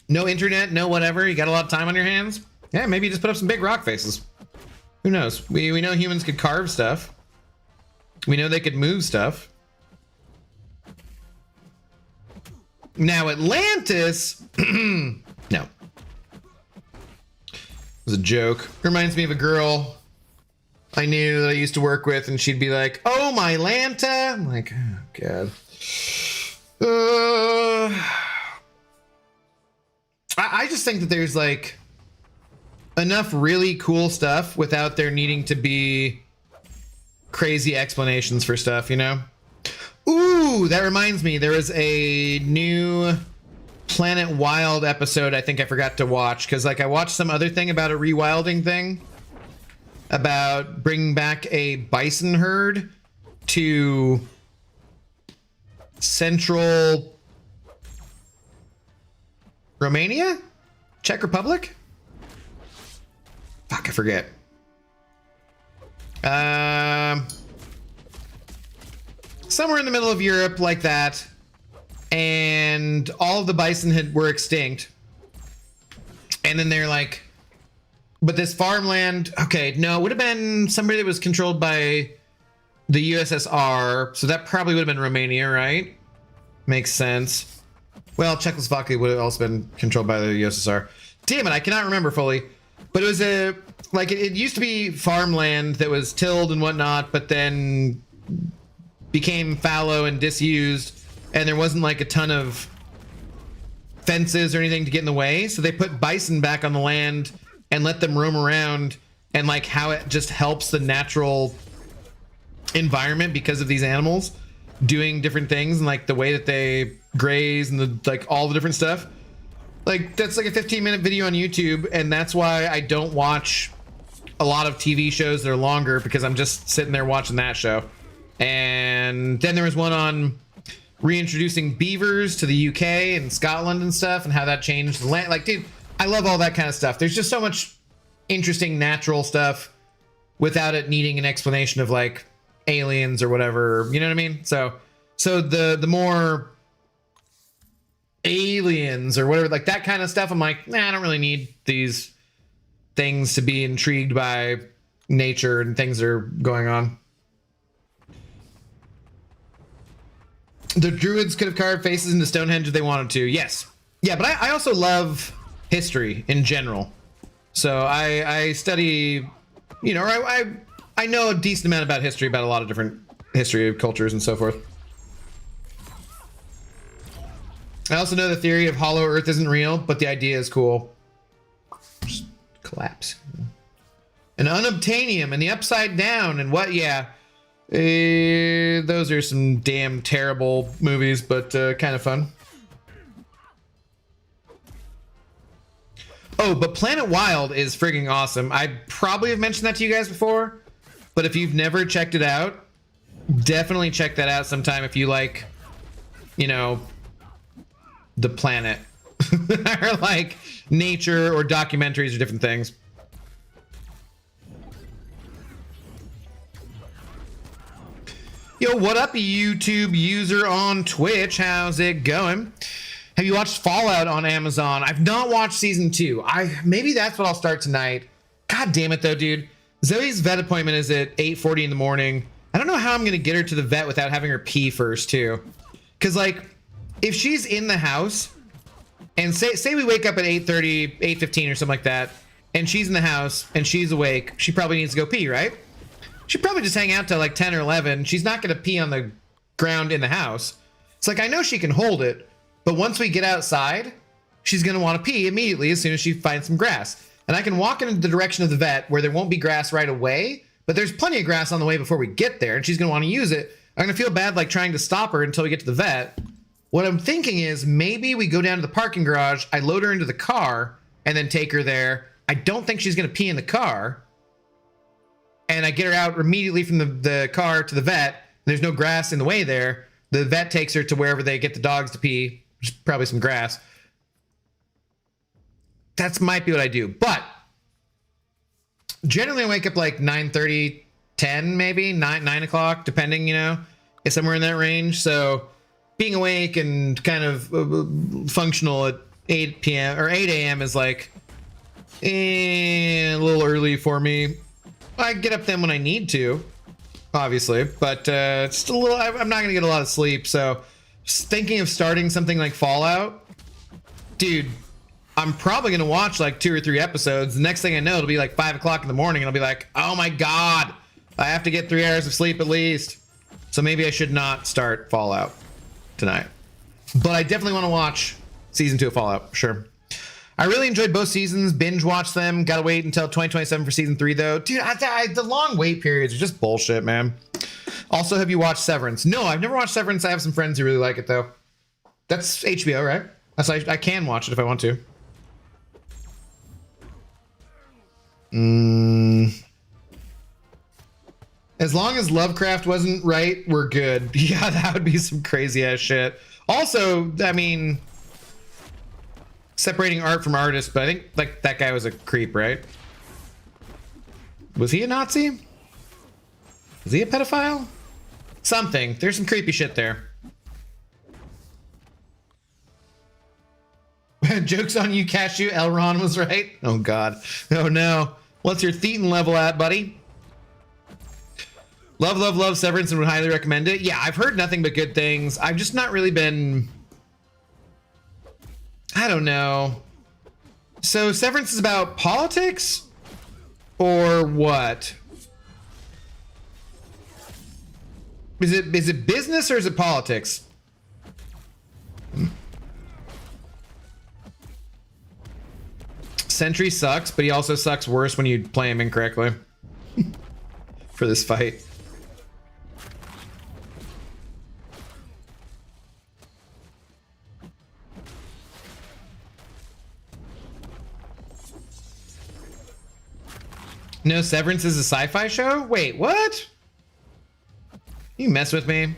no internet, no whatever. You got a lot of time on your hands. Yeah, maybe you just put up some big rock faces. Who knows? We know humans could carve stuff. We know they could move stuff. Now, Atlantis... no. It was a joke. Reminds me of a girl I knew that I used to work with, and she'd be like, "Oh, my Lanta." I'm like, oh, God. I just think that there's, like, enough really cool stuff without there needing to be crazy explanations for stuff, you know? Ooh, that reminds me. There was a new Planet Wild episode I think I forgot to watch, because, like, I watched some other thing about a rewilding thing about bringing back a bison herd to central Romania? Czech Republic? Fuck, I forget. Somewhere in the middle of Europe like that. And all of the bison were extinct. And then they're like, but this farmland, okay, no, it would have been somebody that was controlled by the USSR. So that probably would have been Romania, right? Makes sense. Well, Czechoslovakia would have also been controlled by the USSR. Damn it, I cannot remember fully. But it was it used to be farmland that was tilled and whatnot, but then became fallow and disused. And there wasn't like a ton of fences or anything to get in the way. So they put bison back on the land and let them roam around, and like how it just helps the natural environment because of these animals doing different things and like the way that they graze and the like all the different stuff. Like that's like a 15-minute video on YouTube, and that's why I don't watch a lot of TV shows that are longer, because I'm just sitting there watching that show. And then there was one on reintroducing beavers to the UK and Scotland and stuff, and how that changed the land. Like, dude, I love all that kind of stuff. There's just so much interesting natural stuff without it needing an explanation of like aliens or whatever. You know what I mean? So the more aliens or whatever, like that kind of stuff, I'm like, nah, I don't really need these things to be intrigued by nature and things that are going on. The druids could have carved faces into Stonehenge if they wanted to. Yes. Yeah, but I also love history in general. So I study, you know, I know a decent amount about history, about a lot of different history of cultures and so forth. I also know the theory of hollow earth isn't real, but the idea is cool. Just collapse. And unobtainium and the upside down and what, yeah. Those are some damn terrible movies, but kind of fun. Oh, but Planet Wild is frigging awesome. I probably have mentioned that to you guys before, but if you've never checked it out, definitely check that out sometime if you like, you know, the planet or like nature or documentaries or different things. Yo, what up, YouTube user on Twitch? How's it going? Have you watched Fallout on Amazon? I've not watched season 2. Maybe that's what I'll start tonight. God damn it, though, dude. Zoe's vet appointment is at 8:40 in the morning. I don't know how I'm gonna get her to the vet without having her pee first, too. Cause like, if she's in the house, and say we wake up at 8:30, 8:15 or something like that, and she's in the house and she's awake, she probably needs to go pee, right? She'd probably just hang out till like 10 or 11. She's not going to pee on the ground in the house. It's like, I know she can hold it, but once we get outside, she's going to want to pee immediately as soon as she finds some grass. and I can walk in the direction of the vet where there won't be grass right away, but there's plenty of grass on the way before we get there, and she's gonna want to use it. I'm gonna feel bad like trying to stop her until we get to the vet. What I'm thinking is maybe we go down to the parking garage, I load her into the car, and then take her there. I don't think she's gonna pee in the car. And I get her out immediately from the car to the vet. There's no grass in the way there. The vet takes her to wherever they get the dogs to pee, which is probably some grass. That might be what I do. But generally I wake up like 9:30, 10 maybe, 9 o'clock, depending, you know, it's somewhere in that range. So being awake and kind of functional at 8 p.m. or 8 a.m. is like a little early for me. I get up then when I need to, obviously, but it's a little, I'm not going to get a lot of sleep. So just thinking of starting something like Fallout, dude, I'm probably going to watch like 2 or 3 episodes. The next thing I know, it'll be like 5 o'clock in the morning, and I'll be like, oh my God, I have to get 3 hours of sleep at least. So maybe I should not start Fallout tonight, but I definitely want to watch season 2 of Fallout, sure. I really enjoyed both seasons, binge watched them. Gotta wait until 2027 for season 3 though. Dude, the long wait periods are just bullshit, man. Also, have you watched Severance? No, I've never watched Severance. I have some friends who really like it though. That's HBO, right? That's I can watch it if I want to. As long as Lovecraft wasn't right, we're good. Yeah, that would be some crazy ass shit. Also, I mean, separating art from artist, but I think like that guy was a creep, right? Was he a Nazi? Was he a pedophile? Something. There's some creepy shit there. Joke's on you, Cashew. Elron was right. Oh God. Oh no. What's your Thetan level at, buddy? Love, love, love Severance and would highly recommend it. Yeah, I've heard nothing but good things. I've just not really been, I don't know. So Severance is about politics or what? Is it business or is it politics? Sentry sucks, but he also sucks worse when you play him incorrectly. For this fight. No, Severance is a sci-fi show? Wait, what? You mess with me? I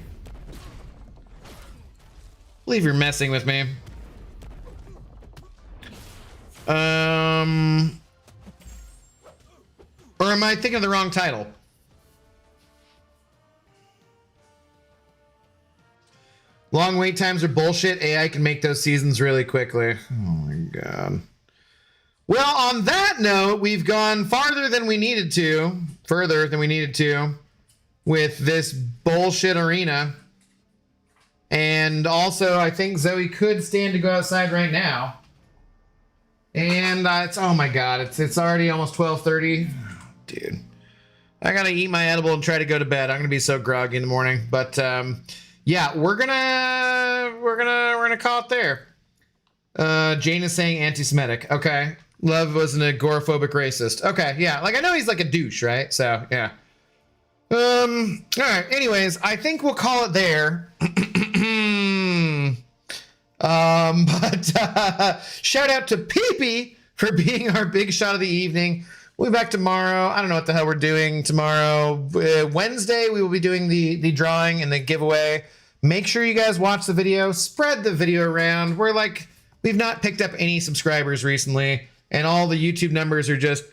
believe you're messing with me. Or am I thinking of the wrong title? Long wait times are bullshit. AI can make those seasons really quickly. Oh my God. Well, on that note, we've gone further than we needed to with this bullshit arena. And also, I think Zoe could stand to go outside right now. And it's, oh my God, it's already almost 12:30. Dude, I gotta eat my edible and try to go to bed. I'm gonna be so groggy in the morning. But yeah, we're gonna call it there. Jane is saying anti-Semitic. Okay. Love was an agoraphobic racist. Okay, yeah. Like, I know he's like a douche, right? So, yeah. All right. Anyways, I think we'll call it there. Shout out to Peepee for being our big shot of the evening. We'll be back tomorrow. I don't know what the hell we're doing tomorrow. Wednesday, we will be doing the drawing and the giveaway. Make sure you guys watch the video. Spread the video around. We've not picked up any subscribers recently, and all the YouTube numbers are just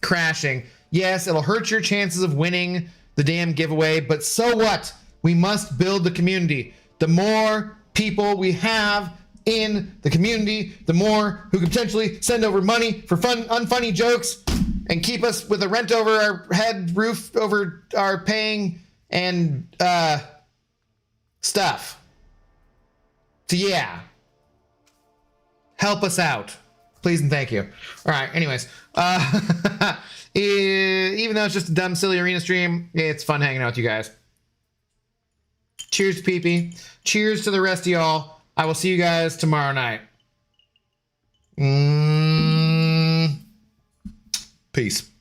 crashing. Yes, it'll hurt your chances of winning the damn giveaway, but so what? We must build the community. The more people we have in the community, the more who can potentially send over money for fun, unfunny jokes and keep us with a rent over our head, roof over our paying, and stuff. So yeah. Help us out. Please and thank you. All right, anyways. Even though it's just a dumb, silly arena stream, it's fun hanging out with you guys. Cheers to Peepee. Cheers to the rest of y'all. I will see you guys tomorrow night. Peace.